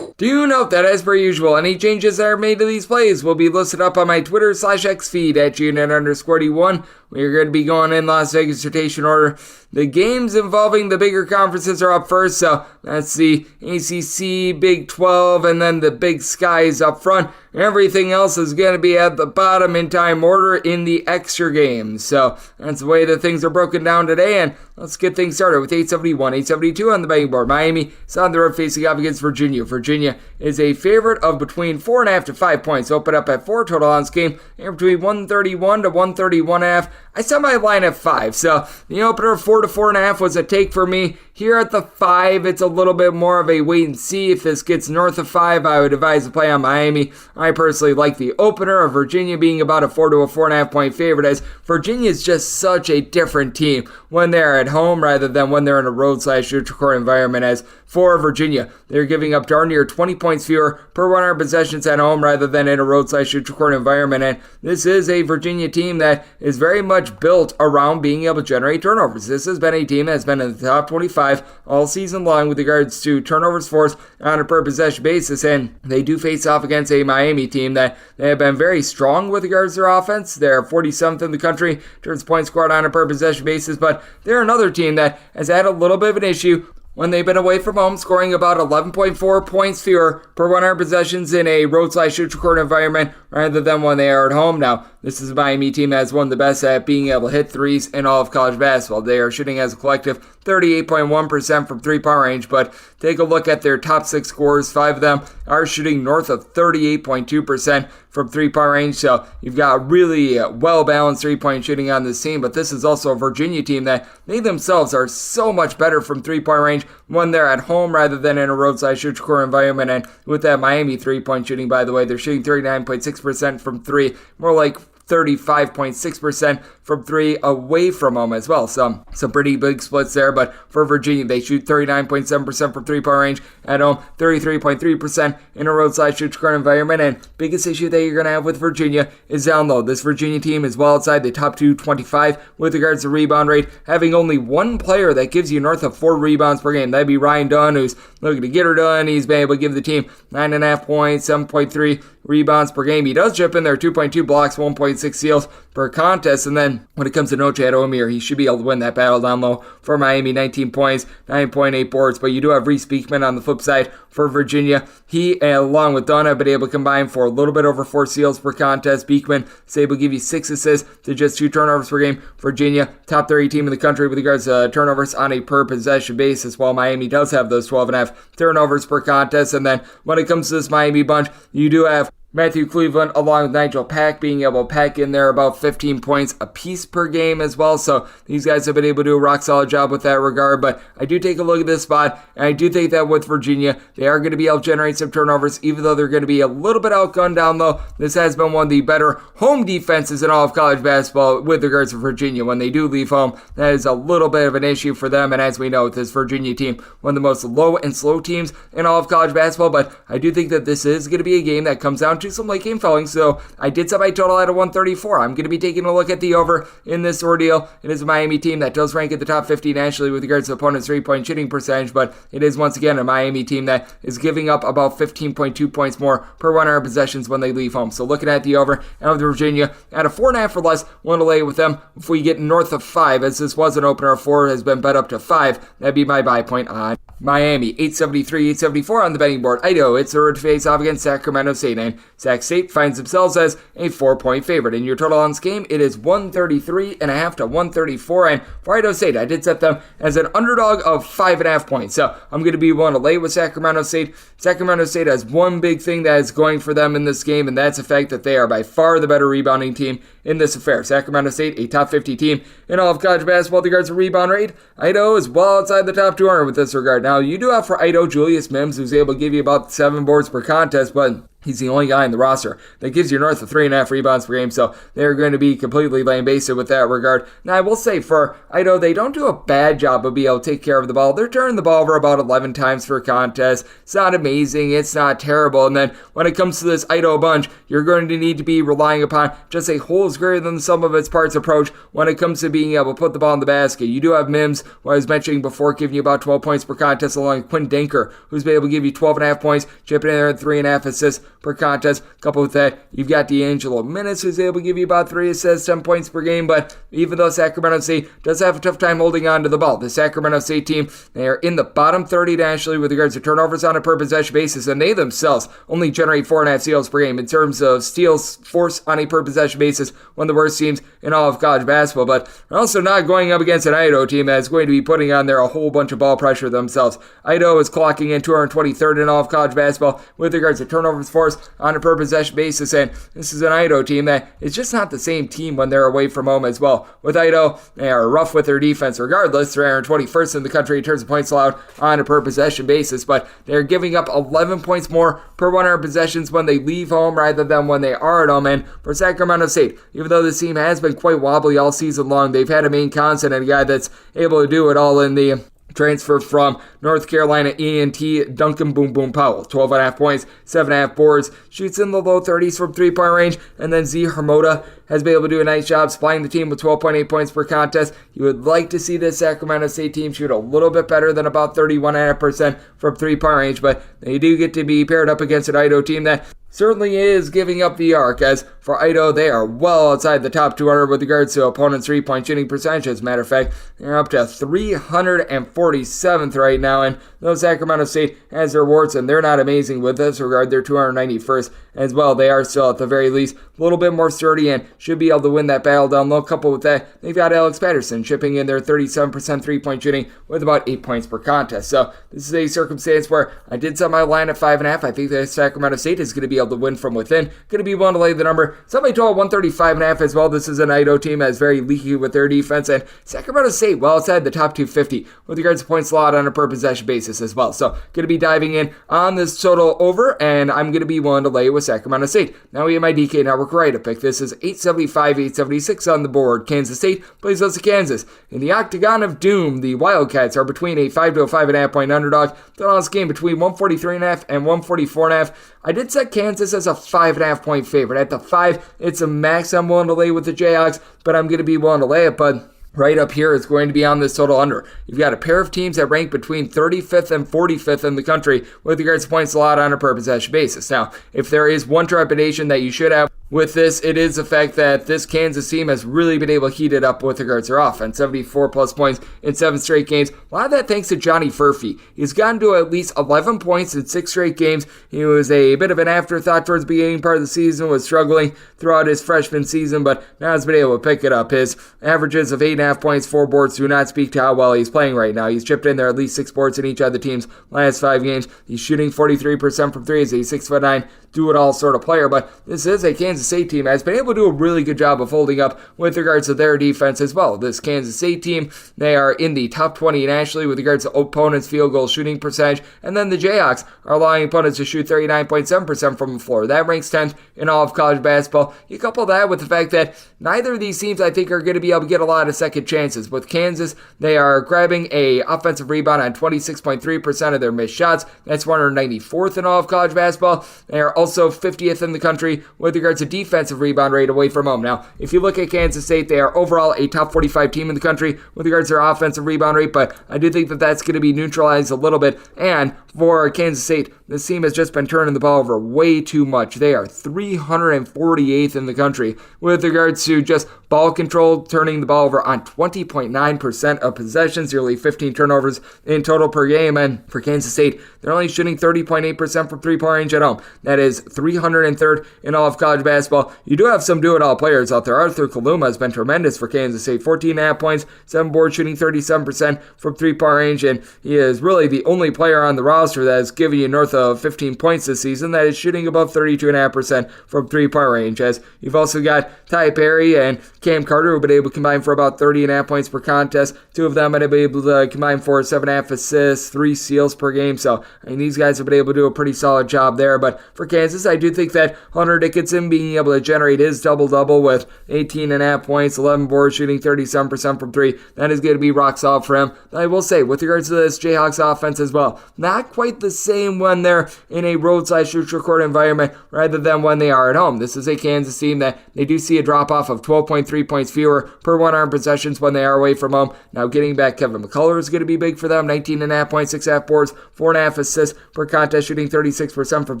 [SPEAKER 4] Do note that, as per usual, any changes that are made to these plays will be listed up on my Twitter/X feed at GNN_D1. We are going to be going in Las Vegas rotation order. The games involving the bigger conferences are up first, so that's the ACC Big 12 and then the Big Sky is up front. Everything else is going to be at the bottom in time order in the extra games. So that's the way that things are broken down today, and let's get things started with 871, 872 on the betting board. Miami is on the road facing off against Virginia. Virginia is a favorite of between 4.5 to 5 points. Open up at 4 total on this game, and between 131 to 131.5. I set my line at 5, so the opener of 4 to 4.5 was a take for me. Here at the 5, it's a little bit more of a wait and see. If this gets north of 5, I would advise to play on Miami. I personally like the opener of Virginia being about a 4 to a 4.5 point favorite, as Virginia is just such a different team when they're at home rather than when they're in a road/neutral environment. As for Virginia, they're giving up darn near 20 points fewer per 100 possessions at home rather than in a road/neutral environment. And this is a Virginia team that is very much built around being able to generate turnovers. This has been a team that's been in the top 25 all season long with regards to turnovers forced on a per possession basis, and they do face off against a Miami team that they have been very strong with regards to their offense. They're 47th in the country in terms of points scored on a per possession basis, but they're another team that has had a little bit of an issue when they've been away from home, scoring about 11.4 points fewer per 100 possessions in a road/neutral environment rather than when they are at home. Now, this is a Miami team that is one of the best at being able to hit threes in all of college basketball. They are shooting as a collective 38.1% from three-point range, but take a look at their top 6 scorers. 5 of them are shooting north of 38.2% from three-point range, so you've got really well-balanced three-point shooting on this team, but this is also a Virginia team that they themselves are so much better from three-point range when they're at home rather than in a road/neutral environment. And with that Miami three-point shooting, by the way, they're shooting 39.6% from three, more like 35.6% from three away from home as well. Some pretty big splits there, but for Virginia, they shoot 39.7% from three-point range at home, 33.3% in a road/neutral environment, and biggest issue that you're going to have with Virginia is down low. This Virginia team is well outside the top 225 with regards to rebound rate, having only one player that gives you north of 4 rebounds per game. That'd be Ryan Dunn, who's looking to get her done. He's been able to give the team 9.5 points, 7.3 rebounds per game. He does chip in there 2.2 blocks, 1.6 steals per contest. And then when it comes to Nochat Omier, he should be able to win that battle down low for Miami. 19 points, 9.8 boards. But you do have Reese Beekman on the flip side for Virginia. He, along with Dunn, have been able to combine for a little bit over 4 steals per contest. Beekman is able to give you 6 assists to just 2 turnovers per game. Virginia, top 30 team in the country with regards to turnovers on a per possession basis, while Miami does have those 12.5 turnovers per contest. And then when it comes to this Miami bunch, you do have Matthew Cleveland along with Nigel Pack being able to pack in there about 15 points a piece per game as well. So these guys have been able to do a rock solid job with that regard. But I do take a look at this spot, and I do think that with Virginia, they are going to be able to generate some turnovers, even though they're going to be a little bit outgunned down low. This has been one of the better home defenses in all of college basketball with regards to Virginia. When they do leave home, that is a little bit of an issue for them. And as we know, with this Virginia team, one of the most low and slow teams in all of college basketball. But I do think that this is going to be a game that comes down to some late game fouling, so I did set my total at a 134. I'm going to be taking a look at the over in this ordeal. It is a Miami team that does rank at the top 50 nationally with regards to opponents' three-point shooting percentage, but it is once again a Miami team that is giving up about 15.2 points more per 100 possessions when they leave home. So looking at the over, and with Virginia at a 4.5 or less, want to lay with them if we get north of 5, as this was an opener of 4, has been bet up to 5. That'd be my buy point on Miami. 873, 874 on the betting board. Idaho, it's a road to face off against Sacramento St, and Sac State finds themselves as a 4-point favorite. In your total on this game, it is 133.5 to 134, and for Idaho State, I did set them as an underdog of 5.5 points. So I'm going to be willing to lay with Sacramento State. Sacramento State has one big thing that is going for them in this game, and that's the fact that they are by far the better rebounding team in this affair. Sacramento State, a top 50 team in all of college basketball with regards to rebound rate. Idaho is well outside the top 200 with this regard. Now, you do have for Idaho Julius Mims, who's able to give you about 7 boards per contest, but he's the only guy in the roster that gives you north of 3.5 rebounds per game, so they're going to be completely lambasted with that regard. Now, I will say for Idaho, they don't do a bad job of being able to take care of the ball. They're turning the ball over about 11 times per contest. It's not amazing. It's not terrible. And then when it comes to this Idaho bunch, you're going to need to be relying upon just a whole is greater than the sum of its parts approach when it comes to being able to put the ball in the basket. You do have Mims, who I was mentioning before, giving you about 12 points per contest, along with Quinn Dinker, who's been able to give you 12.5 points, chipping in there at 3.5 assists per contest. Coupled with that, you've got D'Angelo Minnis, who's able to give you about 3 assists, 10 points per game, but even though Sacramento State does have a tough time holding on to the ball, the Sacramento State team, they are in the bottom 30 nationally with regards to turnovers on a per possession basis, and they themselves only generate 4.5 steals per game in terms of steals force on a per possession basis, one of the worst teams in all of college basketball. But they're also not going up against an Idaho team that's going to be putting on there a whole bunch of ball pressure themselves. Idaho is clocking in 223rd in all of college basketball with regards to turnovers forced on a per possession basis, and this is an Idaho team that is just not the same team when they're away from home as well. With Idaho, they are rough with their defense regardless. They're 21st in the country in terms of points allowed on a per possession basis, but they're giving up 11 points more per 100 possessions when they leave home rather than when they are at home. And for Sacramento State, even though this team has been quite wobbly all season long, they've had a main constant and a guy that's able to do it all in the transfer from North Carolina A&T, Duncan Boom Boom Powell. 12.5 points, 7.5 boards, shoots in the low 30s from three-point range, and then Z Hermoda has been able to do a nice job supplying the team with 12.8 points per contest. You would like to see this Sacramento State team shoot a little bit better than about 31.5% from three-point range, but they do get to be paired up against an Idaho team that certainly is giving up the arc, as for Idaho, they are well outside the top 200 with regards to opponents' three-point shooting percentage. As a matter of fact, they're up to 347th right now, and though Sacramento State has their warts, and they're not amazing with this regard, they're 291st as well. They are still, at the very least, a little bit more sturdy and should be able to win that battle down low. Coupled with that, they've got Alex Patterson chipping in their 37% three-point shooting with about 8 points per contest. So this is a circumstance where I did set my line at 5.5. I think that Sacramento State is going to be able to win from within. Going to be willing to lay the number. Somebody told 135.5 as well. This is an Idaho team that's very leaky with their defense, and Sacramento State well outside the top 250 with regards to points allowed on a per possession basis as well. So going to be diving in on this total over, and I'm going to be willing to lay with Sacramento State. Now we have my DK Network right to pick. This is 875, 876 on the board. Kansas State plays us to Kansas. In the Octagon of Doom, the Wildcats are between a 5 to a 5.5 point underdog. The last game between 143.5 and 144.5. I did set Kansas as a 5.5 point favorite. At the 5, it's a max I'm willing to lay with the Jayhawks, but I'm going to be willing to lay it. But right up here is going to be on this total under. You've got a pair of teams that rank between 35th and 45th in the country with regards to points allowed on a per possession basis. Now, if there is one trepidation that you should have with this, it is the fact that this Kansas team has really been able to heat it up with regards to their offense. 74 plus points in 7 straight games. A lot of that thanks to Johnny Furphy. He's gotten to at least 11 points in 6 straight games. He was a bit of an afterthought towards the beginning part of the season, was struggling throughout his freshman season, but now has been able to pick it up. His averages of 8.5 points, 4 boards do not speak to how well he's playing right now. He's chipped in there at least 6 boards in each of the team's last 5 games. He's shooting 43% from 3 as a 6'9", do-it-all sort of player, but this is a Kansas State team that has been able to do a really good job of holding up with regards to their defense as well. This Kansas State team, they are in the top 20 nationally with regards to opponents' field goal shooting percentage, and then the Jayhawks are allowing opponents to shoot 39.7% from the floor. That ranks 10th in all of college basketball. You couple that with the fact that neither of these teams, I think, are going to be able to get a lot of second chances. With Kansas, they are grabbing a offensive rebound on 26.3% of their missed shots. That's 194th in all of college basketball. They are also 50th in the country with regards to defensive rebound rate away from home. Now, if you look at Kansas State, they are overall a top 45 team in the country with regards to their offensive rebound rate, but I do think that that's going to be neutralized a little bit. And for Kansas State, this team has just been turning the ball over way too much. They are 348th in the country with regards to just ball control, turning the ball over on 20.9% of possessions, nearly 15 turnovers in total per game. And for Kansas State, they're only shooting 30.8% from three-point range at home. That is 303rd in all of college basketball. You do have some do-it-all players out there. Arthur Kaluma has been tremendous for Kansas State. 14.5 points, 7 boards, shooting 37% from three-point range, and he is really the only player on the roster that has given you north of 15 points this season that is shooting above 32.5% from three-point range. As you've also got Ty Perry and Cam Carter, who have been able to combine for about 30.5 points per contest. 2 of them have been able to combine for 7.5 assists, 3 steals per game. So, I mean, these guys have been able to do a pretty solid job there. But for Kansas, I do think that Hunter Dickinson being able to generate his double-double with 18.5 points, 11 boards, shooting 37% from 3, that is going to be rock solid for him. I will say, with regards to this Jayhawks offense as well, not quite the same when they're in a road/neutral court environment rather than when they are at home. This is a Kansas team that they do see a drop-off of 12.3 points fewer per 1 arm possessions when they are away from home. Now, getting back Kevin McCullough is going to be big for them. 19.5 points, 6.5 boards, 4.5 assists per contest, shooting 36% from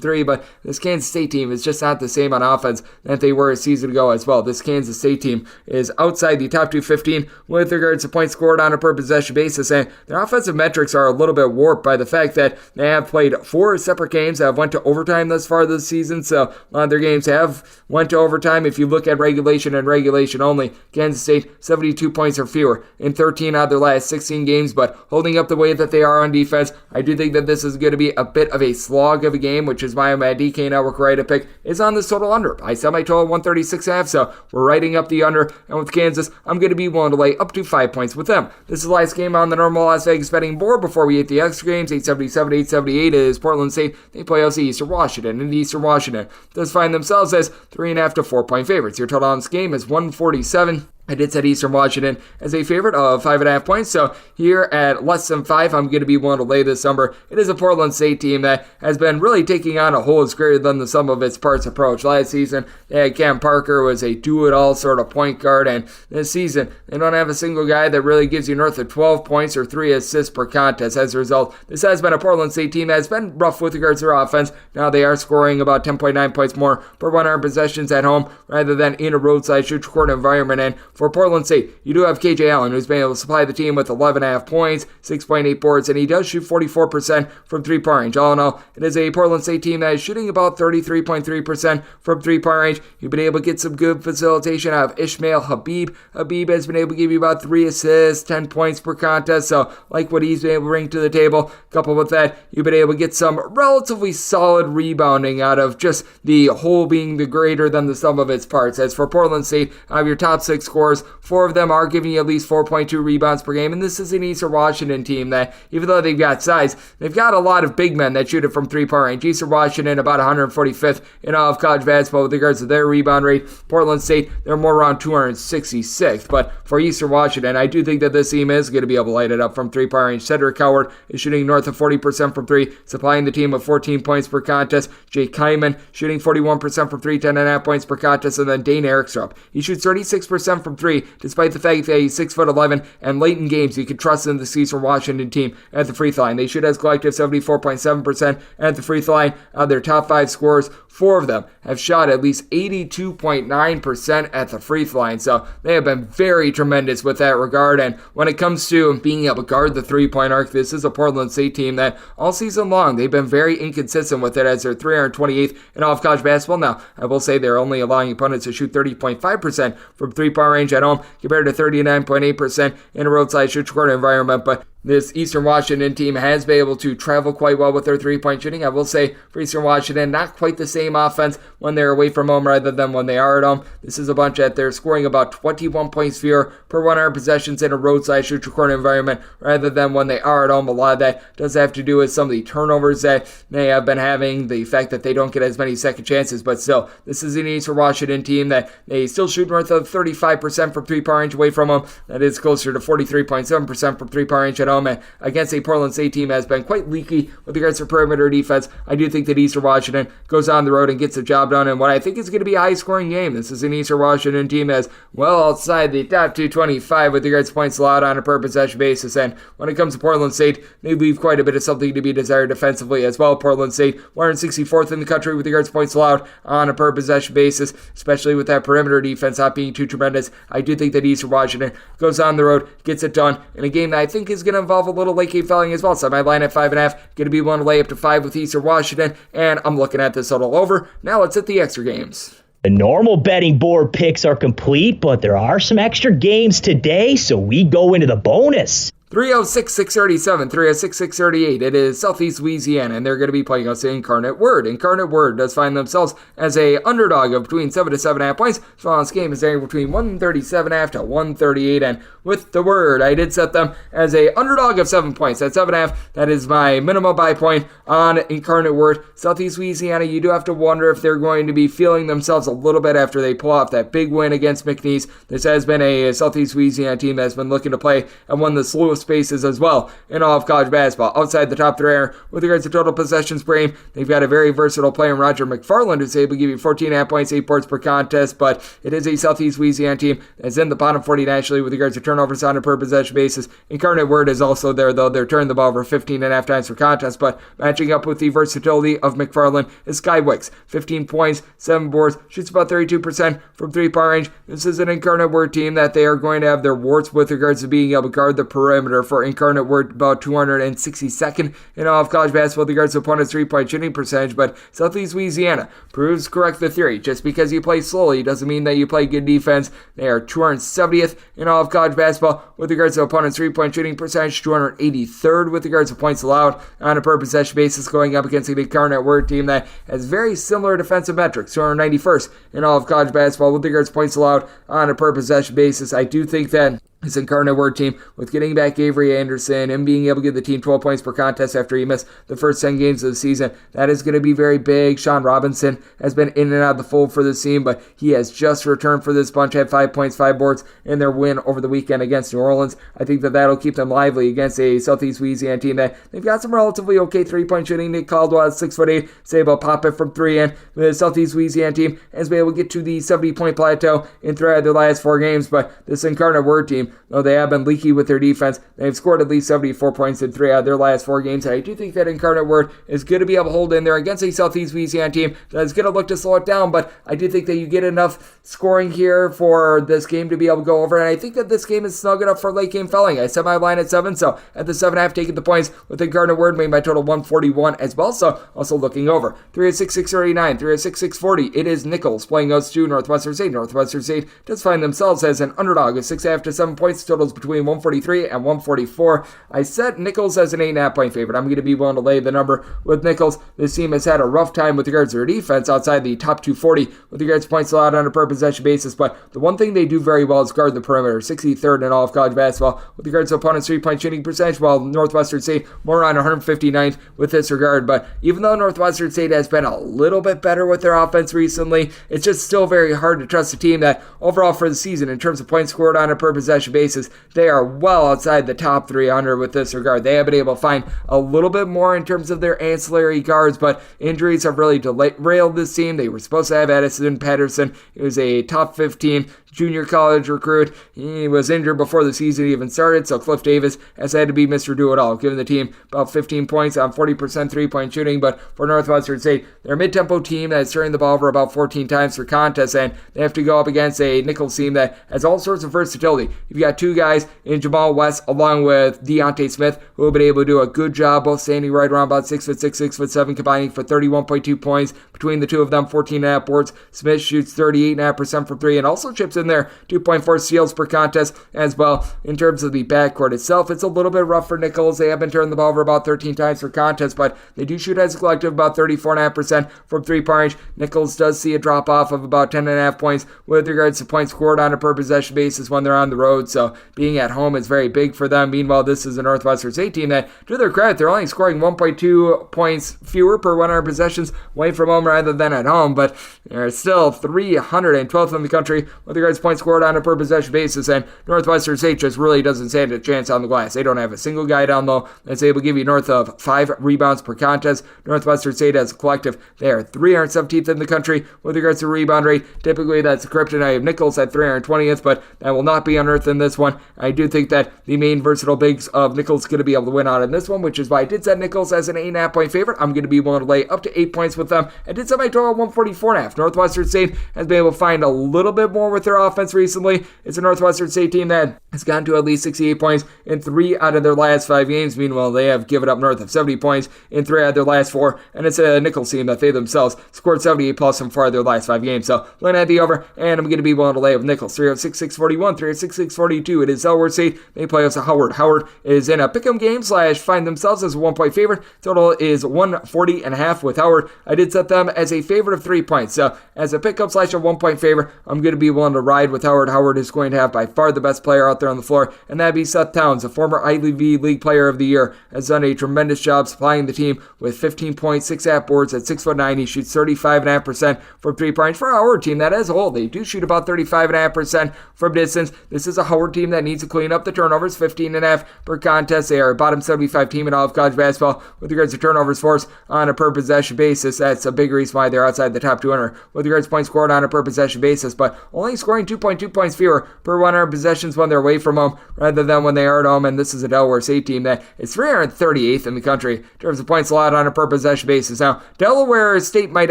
[SPEAKER 4] 3. But this Kansas State team is just not the same on offense that they were a season ago as well. This Kansas State team is outside the top 215 with regards to points scored on a per possession basis, and their offensive metrics are a little bit warped by the fact that they have played 4 separate games that have went to overtime thus far this season. So a lot of their games have went to overtime. If you look at regulation and regulation only, Kansas State 72 points or fewer in 13 out of their last 16 games, but holding up the way that they are on defense, I do think that this is going to be a bit of a slog of a game, which is why my DK Network right to pick is on this total under. I set my total 136.5, so we're writing up the under, and with Kansas, I'm going to be willing to lay up to 5 points with them. This is the last game on the normal Las Vegas betting board before we hit the extra games. 877, 878 is Portland State. They play out Eastern Washington, and Eastern Washington does find themselves as 3.5 to 4 point favorites. Your total on this game is 147. I did set Eastern Washington as a favorite of 5.5 points, so here at less than 5, I'm going to be willing to lay this number. It is a Portland State team that has been really taking on a holds greater than the sum of its parts approach. Last season, they had Cam Parker, was a do-it-all sort of point guard, and this season, they don't have a single guy that really gives you north of 12 points or 3 assists per contest. As a result, this has been a Portland State team that has been rough with regards to their offense. Now they are scoring about 10.9 points more per 1 arm possessions at home rather than in a roadside-neutral court environment, and for Portland State, you do have KJ Allen, who's been able to supply the team with 11.5 points, 6.8 boards, and he does shoot 44% from 3-point range. All in all, it is a Portland State team that is shooting about 33.3% from 3-point range. You've been able to get some good facilitation out of Ishmael Habib. Habib has been able to give you about 3 assists, 10 points per contest, so like what he's been able to bring to the table. Coupled with that, you've been able to get some relatively solid rebounding out of just the whole being the greater than the sum of its parts. As for Portland State, out of your top 6 scorers, 4 of them are giving you at least 4.2 rebounds per game, and this is an Eastern Washington team that, even though they've got size, they've got a lot of big men that shoot it from 3-point range. Eastern Washington about 145th in all of college basketball with regards to their rebound rate. Portland State, they're more around 266th, but for Eastern Washington, I do think that this team is going to be able to light it up from 3-point range. Cedric Howard is shooting north of 40% from 3, supplying the team with 14 points per contest. Jake Kyman shooting 41% from 3, 10.5 points per contest, and then Dane Erickstrup, he shoots 36% from 3, despite the fact that he's 6'11", and late in games you can trust in the Eastern Washington team at the free throw line. They shoot as collective 74.7% at the free throw line. Of their top 5 scorers, 4 of them have shot at least 82.9% at the free throw line, so they have been very tremendous with that regard. And when it comes to being able to guard the 3-point arc, this is a Portland State team that all season long they've been very inconsistent with it, as they're 328th in all of college basketball. Now, I will say they're only allowing opponents to shoot 30.5% from 3-point range at home compared to 39.8% in a roadside shoot court environment, but this Eastern Washington team has been able to travel quite well with their 3-point shooting. I will say for Eastern Washington, not quite the same offense when they're away from home rather than when they are at home. This is a bunch that they're scoring about 21 points fewer per 1 arm possessions in a roadside shoot court environment rather than when they are at home. A lot of that does have to do with some of the turnovers that they have been having, the fact that they don't get as many second chances, but still, this is an Eastern Washington team that they still shoot north of 35% from 3-point range away from home. That is closer to 43.7% from 3-point range at home. And against a Portland State team has been quite leaky with regards to perimeter defense. I do think that Eastern Washington goes on the road and gets the job done in what I think is going to be a high-scoring game. This is an Eastern Washington team that's well outside the top 225 with regards to points allowed on a per-possession basis. And when it comes to Portland State, they leave quite a bit of something to be desired defensively as well. Portland State, 164th in the country with regards to points allowed on a per-possession basis, especially with that perimeter defense not being too tremendous. I do think that Eastern Washington goes on the road, gets it done in a game that I think is going to involve a little late game fouling as well. So my line at 5.5, going to be willing to lay up to 5 with Eastern Washington, and I'm looking at this total over. Now let's hit the extra games.
[SPEAKER 5] The normal betting board picks are complete, but there are some extra games today, so we go into the bonus.
[SPEAKER 4] 306-637, 306-638. It is Southeast Louisiana, and they're going to be playing us Incarnate Word. Incarnate Word does find themselves as a underdog of between 7 to 7.5 points. So this game is anywhere between 137.5 to 138, and with the Word, I did set them as a underdog of 7 points. At 7.5, that is my minimum buy point on Incarnate Word. Southeast Louisiana, you do have to wonder if they're going to be feeling themselves a little bit after they pull off that big win against McNeese. This has been a Southeast Louisiana team that has been looking to play at one of the slowest most spaces as well in all of college basketball. Outside the top three are, with regards to total possessions per game, they've got a very versatile player in Roger McFarland who's able to give you 14.5 points, 8 boards per contest, but it is a Southeast Louisiana team that's in the bottom 40 nationally with regards to turnovers on a per possession basis. Incarnate Word is also there, though. They're turning the ball over 15.5 times per contest, but matching up with the versatility of McFarland is Sky Wicks. 15 points, 7 boards, shoots about 32% from three-point range. This is an Incarnate Word team that they are going to have their warts with regards to being able to guard the perimeter. For Incarnate Word, about 262nd in all of college basketball with regards to opponent's three-point shooting percentage, but Southeast Louisiana proves correct the theory. Just because you play slowly doesn't mean that you play good defense. They are 270th in all of college basketball with regards to opponent's three-point shooting percentage, 283rd with regards to points allowed on a per possession basis, going up against the Incarnate Word team that has very similar defensive metrics, 291st in all of college basketball with regards to points allowed on a per possession basis. I do think that this Incarnate Word team, with getting back Avery Anderson and being able to give the team 12 points per contest after he missed the first 10 games of the season, that is going to be very big. Sean Robinson has been in and out of the fold for this team, but he has just returned for this bunch, had 5 points, 5 boards in their win over the weekend against New Orleans. I think that that'll keep them lively against a Southeast Louisiana team that they've got some relatively okay three-point shooting. Nick Caldwell at 6'8", is able to pop it from 3, and the Southeast Louisiana team has been able to get to the 70-point plateau in 3 of their last 4 games, but this Incarnate Word team, though they have been leaky with their defense, they've scored at least 74 points in 3 out of their last 4 games. And I do think that Incarnate Word is going to be able to hold in there against a Southeast Louisiana team that's going to look to slow it down, but I do think that you get enough scoring here for this game to be able to go over, and I think that this game is snug enough for late game felling. I set my line at 7, so at the 7.5, taking the points with Incarnate Word, made my total 141 as well, so also looking over. 306, 639, 306, 640. It is Nicholls playing us to Northwestern St. Northwestern St does find themselves as an underdog with 6.5 to 7 points, totals between 143 and 144. I set Nicholls as an 8.5 point favorite. I'm going to be willing to lay the number with Nicholls. This team has had a rough time with regards to their defense outside the top 240 with regards to points allowed on a per possession basis, but the one thing they do very well is guard the perimeter. 63rd in all of college basketball with regards to opponent's three-point shooting percentage, while Northwestern State more on 159th with this regard. But even though Northwestern State has been a little bit better with their offense recently, it's just still very hard to trust a team that overall for the season, in terms of points scored on a per possession basis, they are well outside the top 300 with this regard. They have been able to find a little bit more in terms of their ancillary guards, but injuries have really derailed this team. They were supposed to have Addison Patterson. He was a top 15 junior college recruit. He was injured before the season even started, so Cliff Davis has had to be Mr. Do-It-All, giving the team about 15 points on 40% three-point shooting. But for Northwestern State, they're a mid-tempo team that's turning the ball over about 14 times per contest, and they have to go up against a Nicholls team that has all sorts of versatility. You've got 2 guys in Jamal West along with Deontay Smith who have been able to do a good job, both standing right around about 6'6", 6'7", combining for 31.2 points. Between the two of them, 14.5 boards. Smith shoots 38.5% from 3 and also chips in there 2.4 steals per contest as well. In terms of the backcourt itself, it's a little bit rough for Nicholls. They have been turning the ball over about 13 times per contest, but they do shoot as a collective about 34.5% from 3-point range. Nicholls does see a drop off of about 10.5 points with regards to points scored on a per possession basis when they're on the road, so being at home is very big for them. Meanwhile, this is a Northwestern State team that, to their credit, they're only scoring 1.2 points fewer per 100 possessions away from home rather than at home, but they're still 312th in the country with regards to points scored on a per possession basis, and Northwestern State just really doesn't stand a chance on the glass. They don't have a single guy down low that's able to give you north of 5 rebounds per contest. Northwestern State as a collective, they are 317th in the country with regards to rebound rate. Typically, that's the kryptonite of Nicholls at 320th, but that will not be unearthed in this one. I do think that the main versatile bigs of Nicholls going to be able to win out in this one, which is why I did set Nicholls as an 8.5 point favorite. I'm going to be willing to lay up to 8 points with them. I did set my total at 144.5. Northwestern State has been able to find a little bit more with their offense recently. It's a Northwestern State team that has gotten to at least 68 points in 3 out of their last 5 games. Meanwhile, they have given up north of 70 points in 3 out of their last 4, and it's a Nicholls team that they themselves scored 78 plus in 4 of their last 5 games. So, looking at the over, and I'm going to be willing to lay with Nicholls. 306, 641, 306, 642. It is Delaware St. They play us a Howard. Howard is in a pick'em game / find themselves as a 1-point favorite. Total is 140.5 with Howard. I did set them as a favorite of 3 points. So, as a pickup / a 1-point favorite, I'm going to be willing to ride with Howard. Howard is going to have by far the best player out there on the floor, and that'd be Seth Towns, a former Ivy League Player of the Year, has done a tremendous job supplying the team with 15 points, 6 boards at 6'9". He shoots 35.5% from 3-point range. For our team, that as a whole, they do shoot about 35.5% from distance. This is a Howard team that needs to clean up the turnovers, 15.5 per contest. They are a bottom 75 team in all of college basketball with regards to turnovers forced on a per possession basis. That's a big reason why they're outside the top 200 with regards to points scored on a per possession basis, but only scoring 2.2 points fewer per 100 possessions when they're away from home rather than when they are at home. And this is a Delaware St team that is 338th in the country in terms of points allowed on a per possession basis. Now, Delaware State might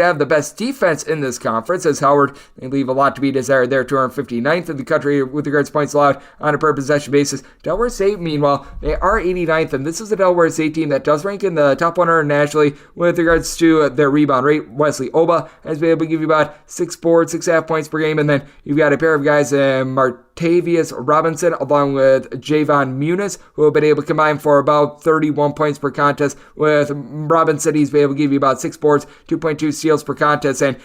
[SPEAKER 4] have the best defense in this conference, as Howard, they leave a lot to be desired there, 259th in the country with regards to points allowed on a per possession basis. Delaware State, meanwhile, they are 89th, and this is a Delaware State team that does rank in the top 100 nationally with regards to their rebound rate. Wesley Oba has been able to give you about 6 boards, 6.5 points per game, and then you've got a pair of guys in Martavius Robinson along with Javon Muniz, who have been able to combine for about 31 points per contest. With Robinson, he's been able to give you about 6 boards, 2.2 steals per contest, and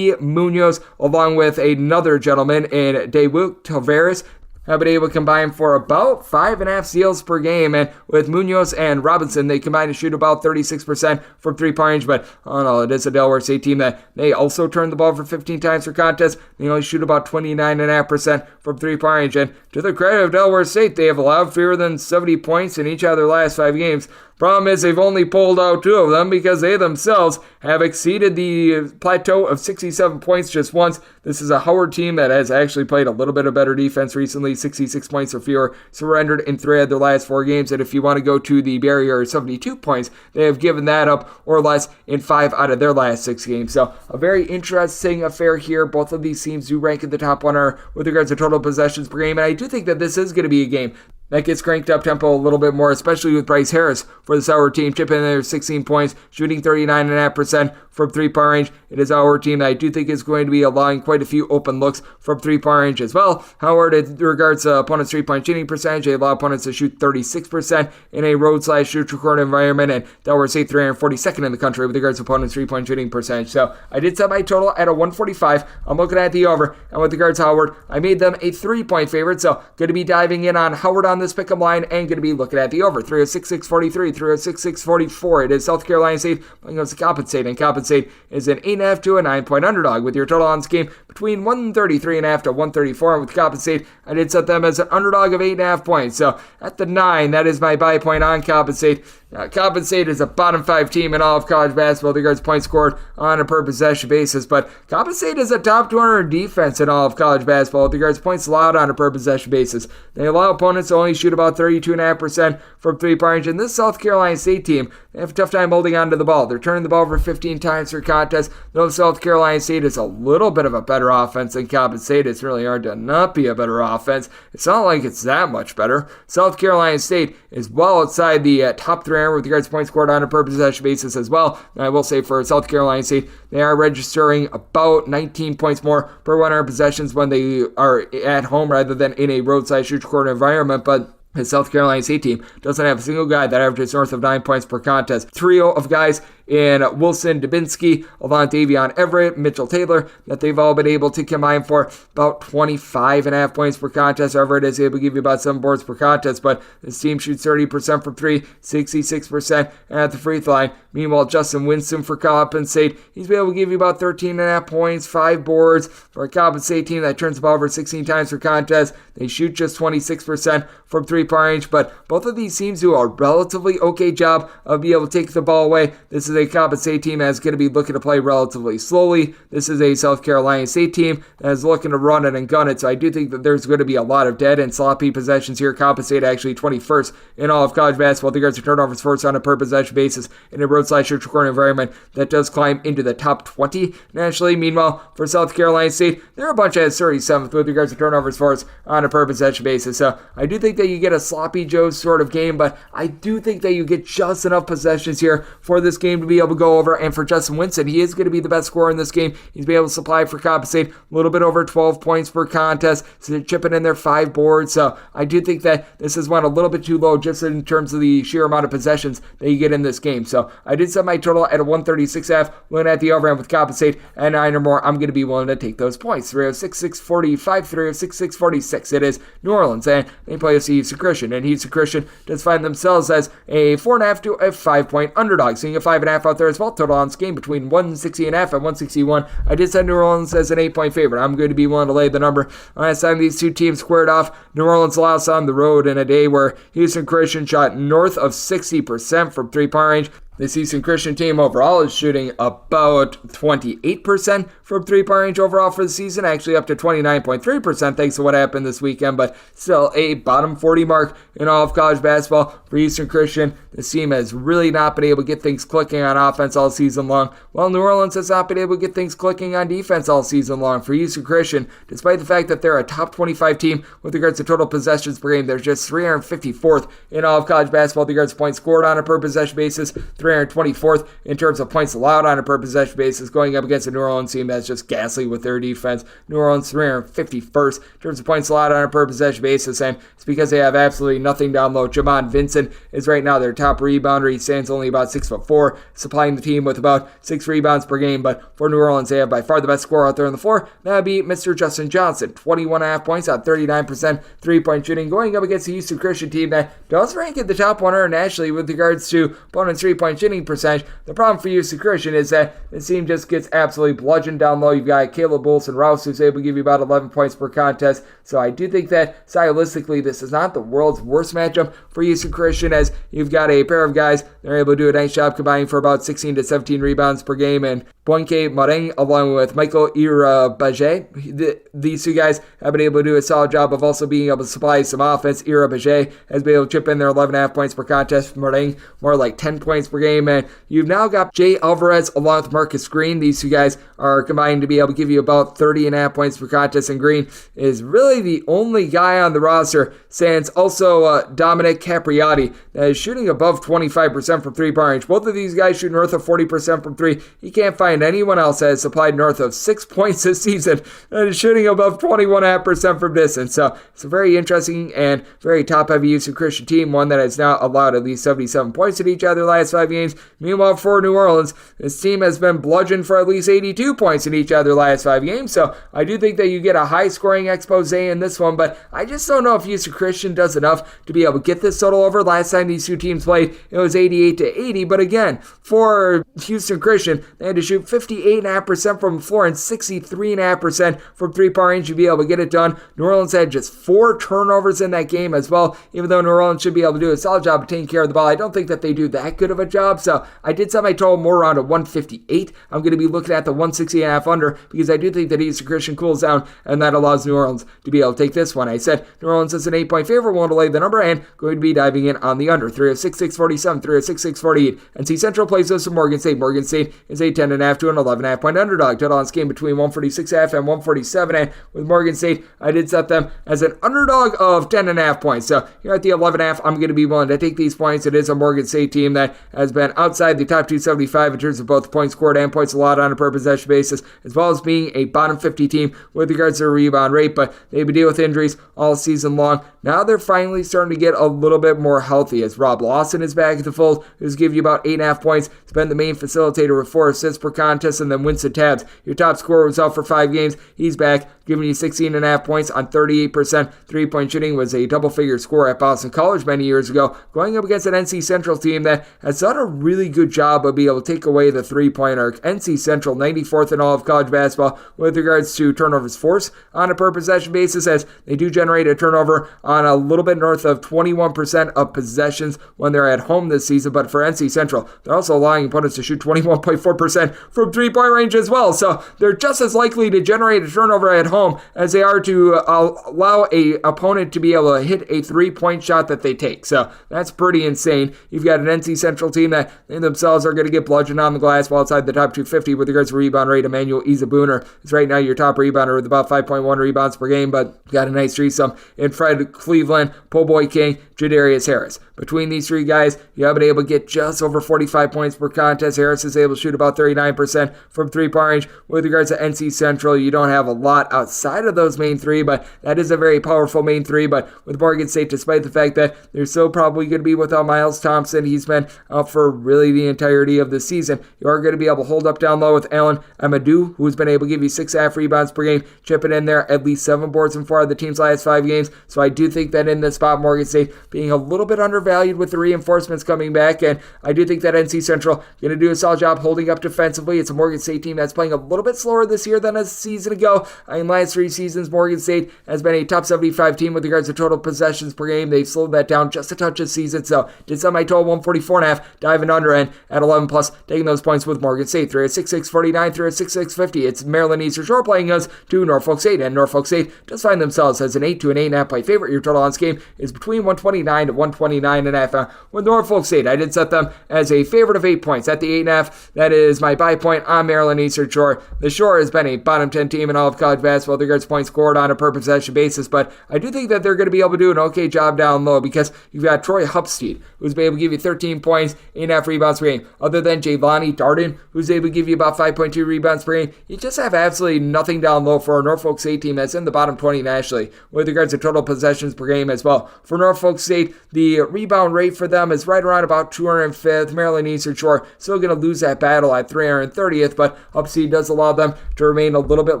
[SPEAKER 4] Munoz, along with another gentleman in Dewuk Tavares, have been able to combine for about 5.5 steals per game. And with Munoz and Robinson, they combine to shoot about 36% from three-point range. But all in all, it is a Delaware State team that they also turn the ball for 15 times per contest. They only shoot about 29.5% from three-point range. And to the credit of Delaware State, they have allowed fewer than 70 points in each of their last 5 games. Problem is they've only pulled out 2 of them because they themselves have exceeded the plateau of 67 points just once. This is a Howard team that has actually played a little bit of better defense recently, 66 points or fewer, surrendered in 3 of their last 4 games. And if you want to go to the barrier of 72 points, they have given that up or less in 5 out of their last 6 games. So a very interesting affair here. Both of these teams do rank in the top 100 with regards to total possessions per game. And I do think that this is going to be a game that gets cranked up tempo a little bit more, especially with Bryce Harris for the Howard team, chipping in there 16 points, shooting 39.5% from three-point range. It is our team that I do think is going to be allowing quite a few open looks from three-point range as well. Howard, in regards to opponents' three-point shooting percentage, they allow opponents to shoot 36% in a road/shoot record environment, and Delaware State 342nd in the country with regards to opponents' three-point shooting percentage. So I did set my total at a 145. I'm looking at the over, and with regards to Howard, I made them a 3-point favorite. So going to be diving in on Howard on this pick'em line and going to be looking at the over. 306.643, 306.644. It is South Carolina State playing against Coppin State, and Coppin State is an 8.5 to a 9-point underdog with your total on this game between 133.5 to 134. And with Coppin State, I did set them as an underdog of 8.5 points. So at the 9, that is my buy point on Coppin State. Coppin State is a bottom 5 team in all of college basketball with regards to points scored on a per possession basis, but Coppin State is a top 200 defense in all of college basketball with regards to points allowed on a per possession basis. They allow opponents to only shoot about 32.5% from three-point range, and this South Carolina State team, they have a tough time holding on to the ball. They're turning the ball over 15 times per contest. Though South Carolina State is a little bit of a better offense than Coppin State, it's really hard to not be a better offense. It's not like it's that much better. South Carolina State is well outside the top 300 with regards to points scored on a per possession basis as well. And I will say for South Carolina State, they are registering about 19 points more per 100 possessions when they are at home rather than in a roadside-shoot record environment, but the South Carolina State team doesn't have a single guy that averages north of 9 points per contest. Trio of guys in Wilson Dubinsky, along with Davion Everett, Mitchell Taylor, that they've all been able to combine for about 25.5 points per contest. Everett is able to give you about 7 boards per contest, but this team shoots 30% from 3, 66% at the free throw line. Meanwhile, Justin Winston for Coppin State, he's been able to give you about 13.5 points, 5 boards for a Coppin State team that turns the ball over 16 times per contest. They shoot just 26% from three-point range, but both of these teams do a relatively okay job of being able to take the ball away. This is a Coppin State team that's going to be looking to play relatively slowly. This is a South Carolina State team that is looking to run it and gun it, so I do think that there's going to be a lot of dead and sloppy possessions here. Coppin State actually 21st in all of college basketball. They guards the turnovers forced on a per possession basis in a roadside-shoot record environment that does climb into the top 20 nationally. Meanwhile, for South Carolina State, they're a bunch of 37th with regards to turnovers forced on a per possession basis. So I do think that you get a sloppy Joe sort of game, but I do think that you get just enough possessions here for this game to be able to go over. And for Justin Winston, he is going to be the best scorer in this game. He's been able to supply for Coppin State a little bit over 12 points per contest, so they're chipping in their 5 boards. So I do think that this is one a little bit too low just in terms of the sheer amount of possessions that you get in this game. So I did set my total at a 136.5, looking at the over, and with Coppin State at 9 or more, I'm going to be willing to take those points. 306.645, 306.646. It is New Orleans, and they play Houston Christian, and Houston Christian does find themselves as a 4.5 to a 5-point underdog, seeing a 5.5 5.5 out there as well. Total on this game between 160.5 and 161. I did set New Orleans as an 8-point favorite. I'm going to be willing to lay the number. Last time these two teams squared off, New Orleans lost on the road in a day where Houston Christian shot north of 60% from three-point range. This Houston Christian team overall is shooting about 28% from three-point range overall for the season, actually up to 29.3% thanks to what happened this weekend, but still a bottom 40 mark in all of college basketball for Houston Christian. This team has really not been able to get things clicking on offense all season long, while New Orleans has not been able to get things clicking on defense all season long. For Houston Christian, despite the fact that they're a top 25 team with regards to total possessions per game, they're just 354th in all of college basketball with regards to points scored on a per possession basis, 324th in terms of points allowed on a per possession basis, going up against a New Orleans team that's just ghastly with their defense. New Orleans 351st in terms of points allowed on a per possession basis, and it's because they have absolutely nothing down low. Jamon Vincent is right now their top rebounder. He stands only about 6'4", supplying the team with about 6 rebounds per game, but for New Orleans, they have by far the best scorer out there on the floor. That would be Mr. Justin Johnson, 21.5 points on 39% three-point shooting, going up against the Houston Christian team that does rank at the top 100 nationally with regards to opponents' three-point shooting percentage. The problem for Houston Christian is that this team just gets absolutely bludgeoned down low. You've got Caleb Bolson-Rouse, who's able to give you about 11 points per contest, so I do think that stylistically this is not the world's worst matchup for Houston Christian, as you've got a pair of guys that are able to do a nice job combining for about 16 to 17 rebounds per game, and Boinke Mareng along with Michael Irabaje. These two guys have been able to do a solid job of also being able to supply some offense. Irabaje has been able to chip in their 11.5 points per contest. Mareng more like 10 points per game, and you've now got Jay Alvarez along with Marcus Green. These two guys are combined to be able to give you about 30.5 points per contest, and Green is really the only guy on the roster, sans also Dominic Capriati, that is shooting above 25% from three-point range. Both of these guys shoot north of 40% from three. You can't find anyone else that has supplied north of 6 points this season that is shooting above 21.5% from distance. So it's a very interesting and very top-heavy Houston Christian team, one that has now allowed at least 77 points in each of their last 5 games. Meanwhile, for New Orleans, this team has been bludgeoned for at least 82 points in each of their last 5 games. So I do think that you get a high-scoring expose in this one, but I just don't know if Houston Christian does enough to be able to get this total over. Last time these two teams played, it was 88-80, but again, for Houston Christian, they had to shoot 58.5% from the floor and 63.5% from three-point range to be able to get it done. New Orleans had just 4 turnovers in that game as well. Even though New Orleans should be able to do a solid job of taking care of the ball, I don't think that they do that good of a job. So I did set my total more around a 158. I'm going to be looking at the 160.5 under because I do think that Houston Christian cools down, and that allows New Orleans to be able to take this one. I said New Orleans is an 8-point favorite. Willing to lay the number and going to be diving in on the under. 306-647, 306-648. NC Central plays this with Morgan State. Morgan State is a 10.5 to an 11.5 point underdog. Total on this game between 146.5 and 147. And with Morgan State, I did set them as an underdog of 10.5 points. So here at the 11.5, I'm going to be willing to take these points. It is a Morgan State team that has been outside the top 275 in terms of both points scored and points allowed on a per possession basis, as well as being a bottom 50 team with regards to their rebound rate. But they've been dealing with injuries all season long. Now they're finally starting to get a little bit more healthy, as Rob Lawson is back at the fold, who's giving you about 8.5 points. He's been the main facilitator with 4 assists per contest, and then Winston Tabbs, your top scorer, was out for 5 games. He's back, giving you 16.5 points on 38% three-point shooting. Was a double-figure scorer at Boston College many years ago, going up against an NC Central team that has done a really good job of being able to take away the three-point arc. NC Central, 94th in all of college basketball with regards to turnovers forced on a per-possession basis, as they do generate a turnover on a little bit north of 21% of possessions when they're at home this season. But for NC Central, they're also allowing opponents to shoot 21.4% from three-point range as well. So they're just as likely to generate a turnover at home as they are to allow a opponent to be able to hit a three-point shot that they take. So that's pretty insane. You've got an NC Central team that they themselves are going to get bludgeoned on the glass while outside the top 250 with regards to rebound rate. Emmanuel Izabuner is right now your top rebounder with about 5.1 rebounds per game, but got a nice threesome in Fred Cleveland, Po' Boy King, Jadarius Harris. Between these 3 guys, you have been able to get just over 45 points per contest. Harris is able to shoot about 39% from three-point range. With regards to NC Central, you don't have a lot outside outside of those main three, but that is a very powerful main three. But with Morgan State, despite the fact that they're still probably going to be without Miles Thompson, he's been out for really the entirety of the season. You are going to be able to hold up down low with Allen Amadou, who's been able to give you 6.5 rebounds per game, chipping in there at least 7 boards in 4 of the team's last 5 games. So I do think that in this spot, Morgan State being a little bit undervalued with the reinforcements coming back, and I do think that NC Central going to do a solid job holding up defensively. It's a Morgan State team that's playing a little bit slower this year than a season ago. In last 3 seasons, Morgan State has been a top 75 team with regards to total possessions per game. They've slowed that down just a touch this season, so did set my total 144.5, diving under and at 11 plus, taking those points with Morgan State. 3 at 6.649, 3 at 6.650. It's Maryland Eastern Shore playing us to Norfolk State, and Norfolk State does find themselves as an 8 to an 8.5 point favorite. Your total on this game is between 129 to 129.5. With Norfolk State, I did set them as a favorite of 8 points at the 8.5. That is my buy point on Maryland Eastern Shore. The Shore has been a bottom 10 team in all of college basketball with regards to points scored on a per possession basis, but I do think that they're going to be able to do an okay job down low because you've got Troy Hupstead, who's been able to give you 13 points, 8.5 rebounds per game. Other than Javani Darden, who's able to give you about 5.2 rebounds per game, you just have absolutely nothing down low for a Norfolk State team that's in the bottom 20 nationally with regards to total possessions per game as well. For Norfolk State, the rebound rate for them is right around about 205th. Maryland Eastern Shore still going to lose that battle at 330th, but Hupstead does allow them to remain a little bit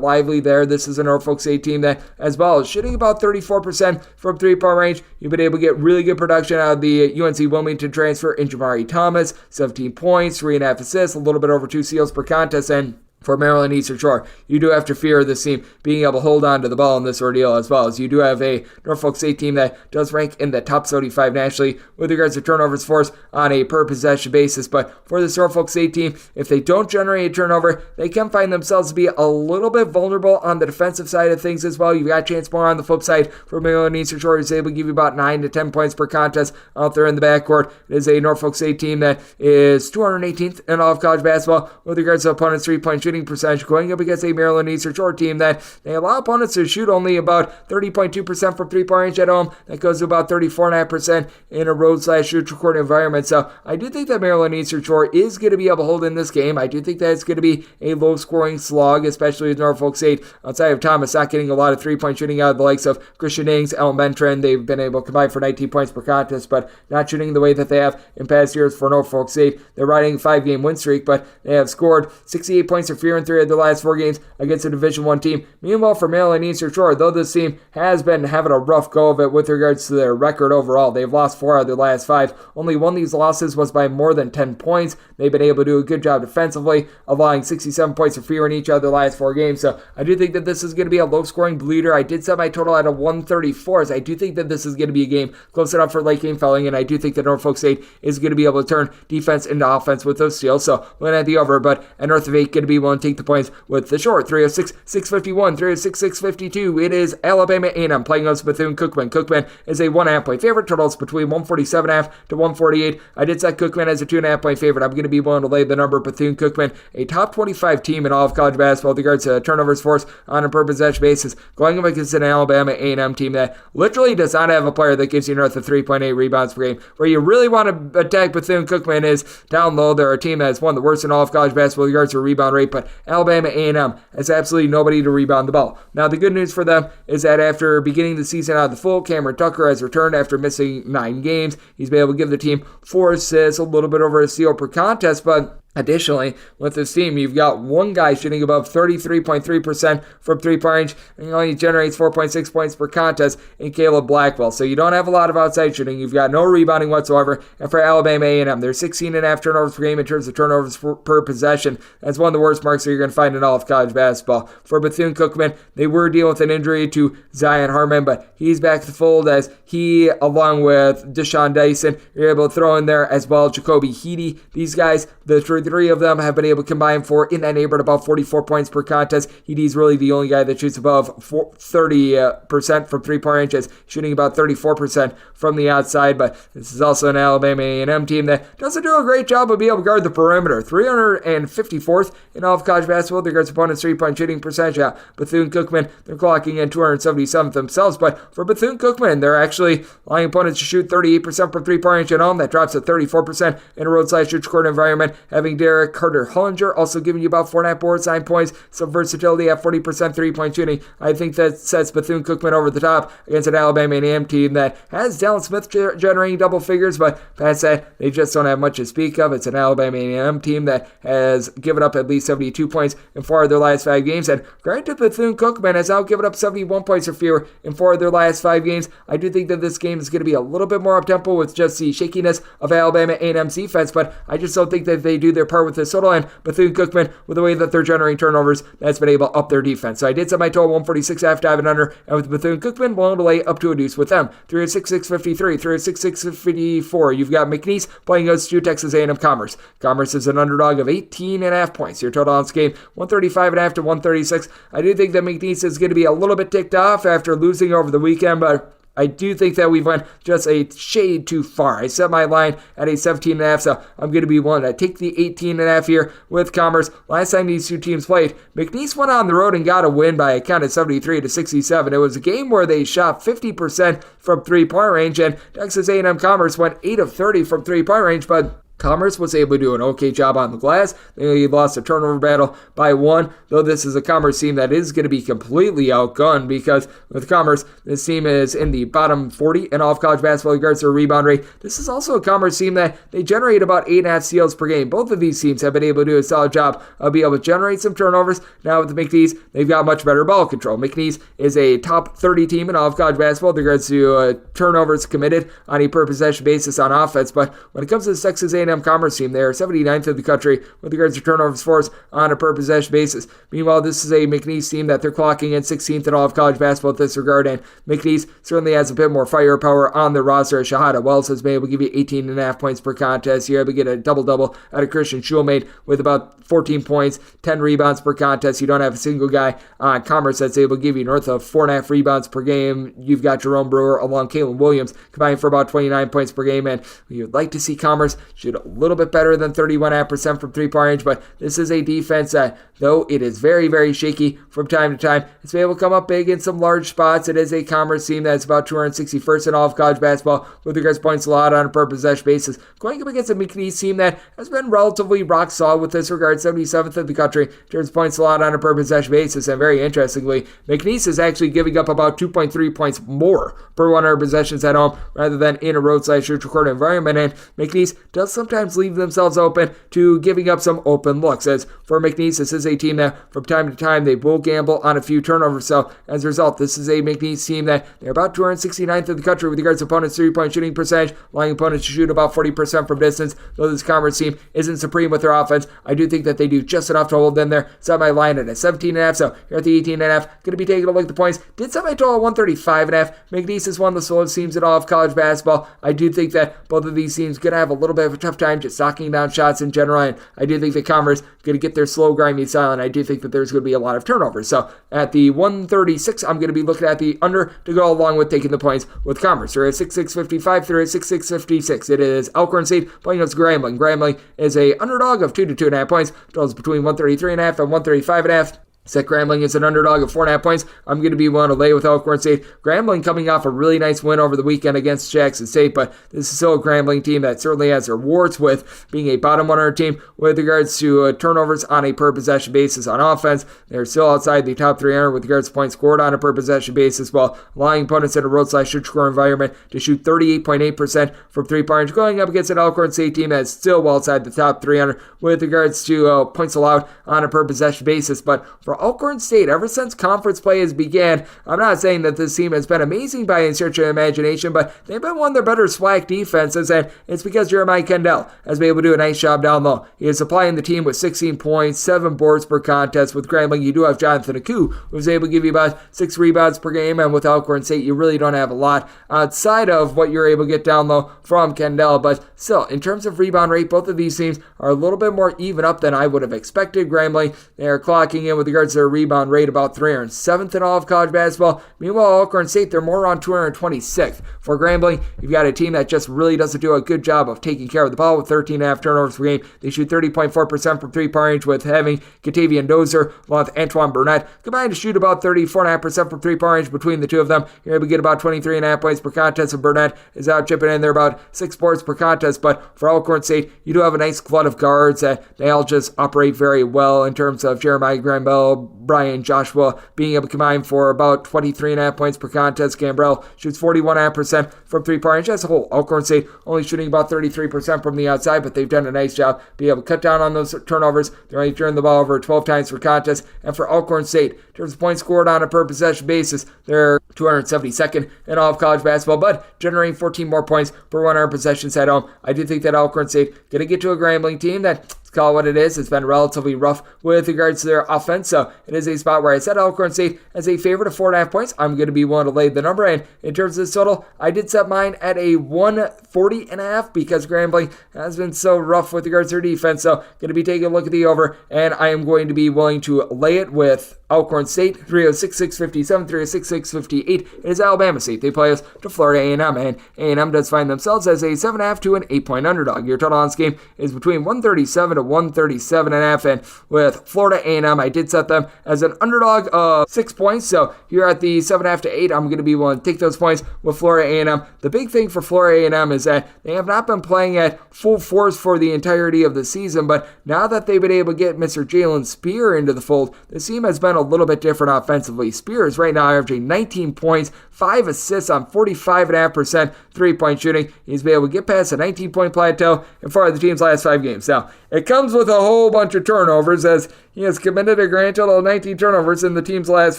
[SPEAKER 4] lively there. This is a Norfolk State team that, as well, is shooting about 34% from 3-point range. You've been able to get really good production out of the UNC Wilmington transfer in Jamari Thomas, 17 points, 3.5 assists, a little bit over 2 steals per contest, and for Maryland Eastern Shore, you do have to fear this team being able to hold on to the ball in this ordeal, as well as you do have a Norfolk State team that does rank in the top 75 nationally with regards to turnovers forced on a per possession basis. But for this Norfolk State team, if they don't generate a turnover, they can find themselves to be a little bit vulnerable on the defensive side of things as well. You've got Chance Moore on the flip side for Maryland Eastern Shore, who's able to give you about 9 to 10 points per contest out there in the backcourt. It is a Norfolk State team that is 218th in all of college basketball with regards to opponents' 3-point shooting percentage, going up against a Maryland Eastern Shore team that they allow opponents to shoot only about 30.2% from 3-point range at home. That goes to about 34.5% in a road/neutral court environment. So I do think that Maryland Eastern Shore is going to be able to hold in this game. I do think that it's going to be a low-scoring slog, especially with Norfolk State outside of Thomas not getting a lot of 3-point shooting out of the likes of Christian Ings, Ellen Bentren. They've been able to combine for 19 points per contest, but not shooting the way that they have in past years for Norfolk State. They're riding a 5-game win streak, but they have scored 68 points or fewer in 3 of their last 4 games against a Division I team. Meanwhile, for Maryland Eastern Shore, though this team has been having a rough go of it with regards to their record overall, they've lost 4 out of their last 5. Only one of these losses was by more than 10 points. They've been able to do a good job defensively, allowing 67 points or fewer in each of their last 4 games. So I do think that this is going to be a low-scoring bleeder. I did set my total at a 134, as I do think that this is going to be a game close enough for late game felling, and I do think that Norfolk State is going to be able to turn defense into offense with those steals. So looking at the over, but at north of 8, going to be willing to take the points with the short. 306, 651, 306, 652. It is Alabama A&M playing us Bethune Cookman. Cookman is a 1.5 point favorite. Totals between 147.5 to 148. I did set Cookman as a 2.5 point favorite. I'm going to be willing to lay the number. Bethune Cookman, a top 25 team in all of college basketball with regards to turnovers forced on a per possession basis, going up against an Alabama A&M team that literally does not have a player that gives you north of 3.8 rebounds per game. Where you really want to attack Bethune Cookman is down low. They're a team that is one of the worst in all of college basketball with regards to rebound rate, but Alabama A&M has absolutely nobody to rebound the ball. Now, the good news for them is that after beginning the season out of the full, Cameron Tucker has returned after missing 9 games. He's been able to give the team 4 assists, a little bit over a steal per contest, but additionally, with this team, you've got one guy shooting above 33.3% from 3-point range, and he only generates 4.6 points per contest in Caleb Blackwell. So you don't have a lot of outside shooting. You've got no rebounding whatsoever. And for Alabama A&M, they're 16.5 turnovers per game in terms of turnovers per possession. That's one of the worst marks that you're going to find in all of college basketball. For Bethune-Cookman, they were dealing with an injury to Zion Harmon, but he's back to the fold as he, along with Deshaun Dyson, you're able to throw in there as well Jacoby Heedy. These guys, the 3 of them have been able to combine for in that neighborhood about 44 points per contest. Hedy's really the only guy that shoots above 30% from 3-point range, shooting about 34% from the outside. But this is also an Alabama A&M team that doesn't do a great job of being able to guard the perimeter. 354th in all of college basketball with regards to opponents' 3-point shooting percentage. Yeah, Bethune-Cookman, they're clocking in 277th themselves. But for Bethune-Cookman, they're actually allowing opponents to shoot 38% from 3-point range at home. That drops to 34% in a road/neutral court environment, having giving Derek Carter-Hullinger, also giving you about 4.5 boards, 9 points, some versatility at 40% three-point shooting. I think that sets Bethune-Cookman over the top against an Alabama A&M team that has Dallin Smith generating double figures, but past that, they just don't have much to speak of. It's an Alabama A&M team that has given up at least 72 points in 4 of their last 5 games, and granted, Bethune-Cookman has now given up 71 points or fewer in 4 of their last 5 games. I do think that this game is going to be a little bit more up-tempo with just the shakiness of Alabama A&M's defense, but I just don't think that they do their part with this total, and Bethune-Cookman, with the way that they're generating turnovers, that's been able to up their defense. So I did set my total 146 half dive and under, and with Bethune-Cookman willing to lay up to a deuce with them. 306-653, 306-654. You've got McNeese playing against Texas A&M Commerce. Commerce is an underdog of 18.5 points. Your total on this game, 135.5 to 136. I do think that McNeese is going to be a little bit ticked off after losing over the weekend, but I do think that we've went just a shade too far. I set my line at a 17.5, so I'm going to be willing to take the 18.5 here with Commerce. Last time these two teams played, McNeese went on the road and got a win by a count of 73-67. It was a game where they shot 50% from three-point range, and Texas A&M Commerce went 8 of 30 from three-point range, but Commerce was able to do an okay job on the glass. They lost a turnover battle by 1, though this is a Commerce team that is going to be completely outgunned because with Commerce, this team is in the bottom 40 in all of college basketball regards to their rebound rate. This is also a Commerce team that they generate about 8.5 steals per game. Both of these teams have been able to do a solid job of being able to generate some turnovers. Now with the McNeese, they've got much better ball control. McNeese is a top 30 team in all of college basketball with regards to turnovers committed on a per possession basis on offense, but when it comes to the Texas A&M Commerce team, they are 79th in the country with regards to turnovers forced on a per possession basis. Meanwhile, this is a McNeese team that they're clocking in 16th in all of college basketball in this regard, and McNeese certainly has a bit more firepower on their roster. Shahada Wells has been able to give you 18.5 points per contest. You're able to get a double-double out of Christian Schulmade with about 14 points, 10 rebounds per contest. You don't have a single guy on Commerce that's able to give you north of 4.5 rebounds per game. You've got Jerome Brewer along Kalen Williams combining for about 29 points per game, and you'd like to see Commerce shoot a little bit better than 31.5% from three-point range, but this is a defense that, though it is very, very shaky from time to time, it's been able to come up big in some large spots. It is a Commerce team that's about 261st in all of college basketball with regards to points allowed on a per possession basis. Going up against a McNeese team that has been relatively rock solid with this regard, 77th in the country in terms of points allowed on a per possession basis, and very interestingly, McNeese is actually giving up about 2.3 points more per 100 possessions at home rather than in a roadside-neutral court environment, and McNeese does sometimes leave themselves open to giving up some open looks. As for McNeese, this is a team that from time to time they will gamble on a few turnovers, so as a result, this is a McNeese team that they're about 269th in the country with regards to opponents' three-point shooting percentage, allowing opponents to shoot about 40% from distance. Though this Commerce team isn't supreme with their offense, I do think that they do just enough to hold in there. Set my line at a 17.5, so here at the 18.5, going to be taking a look at the points. Did set my total at 135.5. McNeese is one of the slowest teams in all of college basketball. I do think that both of these teams going to have a little bit of a tough time just knocking down shots in general, and I do think that Commerce going to get their slow, grimy style, and I do think that there's going to be a lot of turnovers. So at the 136, I'm going to be looking at the under to go along with taking the points with Commerce. They're at 6.655 through at 6.656. It is Elkhorn State playing against Grambling. Grambling is a underdog of 2 to 2.5 points. Totals between 133.5 and 135.5. Set Grambling is an underdog of 4.5 points. I'm going to be willing to lay with Elkhorn State. Grambling coming off a really nice win over the weekend against Jackson State, but this is still a Grambling team that certainly has their warts with being a bottom 100 team with regards to turnovers on a per possession basis on offense. They're still outside the top 300 with regards to points scored on a per possession basis, while allowing opponents in a roadside-neutral environment to shoot 38.8% from three-point range, going up against an Elkhorn State team that's still well outside the top 300 with regards to points allowed on a per possession basis. But for Elkhorn State, ever since conference play has began, I'm not saying that this team has been amazing by any stretch of imagination, but they've been one of their better SWAC defenses, and it's because Jeremiah Kendall has been able to do a nice job down low. He is supplying the team with 16 points, 7 boards per contest. With Grambling, you do have Jonathan Aku, who's able to give you about 6 rebounds per game, and with Elkhorn State, you really don't have a lot outside of what you're able to get down low from Kendall, but still, in terms of rebound rate, both of these teams are a little bit more even up than I would have expected. Grambling, they are clocking in with the regards to their rebound rate, about 307th in all of college basketball. Meanwhile, Alcorn State, they're more around 226th. For Grambling, you've got a team that just really doesn't do a good job of taking care of the ball with 13.5 turnovers per game. They shoot 30.4% from three-point range, with having Katavian Dozier along with Antoine Burnett combined to shoot about 34.5% from three-point range between the two of them. You're able to get about 23.5 points per contest, and Burnett is out chipping in there about 6 boards per contest. But for Alcorn State, you do have a nice flood of guards that they all just operate very well in terms of Jeremiah Grambel, Brian Joshua being able to combine for about 23.5 points per contest. Gambrell shoots 41.5% from three-point range. As a whole, Alcorn State only shooting about 33% from the outside, but they've done a nice job being able to cut down on those turnovers. They're only turning the ball over 12 times per contest. And for Alcorn State, in terms of points scored on a per possession basis, they're 272nd in all of college basketball, but generating 14 more points per 100 possessions at home. I do think that Alcorn State going to get to a Grambling team that, call it what it is, it's been relatively rough with regards to their offense, so it is a spot where I set Alcorn State as a favorite of 4.5 points. I'm going to be willing to lay the number, and in terms of this total, I did set mine at a 140.5 because Grambling has been so rough with regards to their defense, so going to be taking a look at the over, and I am going to be willing to lay it with Alcorn State, 306-657, 306-658. It is Alabama State. They play us to Florida A&M, and A&M does find themselves as a 7.5 to an 8-point underdog. Your total on this game is between 137 to 137.5, and with Florida A&M, I did set them as an underdog of 6 points, so here at the 7.5 to 8, I'm going to be willing to take those points with Florida A&M. The big thing for Florida A&M is that they have not been playing at full force for the entirety of the season, but now that they've been able to get Mr. Jalen Spear into the fold, this team has been a little bit different offensively. Spear is right now averaging 19 points, 5 assists on 45.5% three-point shooting. He's been able to get past a 19-point plateau in 4 of the team's last 5 games. Now, it comes with a whole bunch of turnovers, as he has committed a grand total of 19 turnovers in the team's last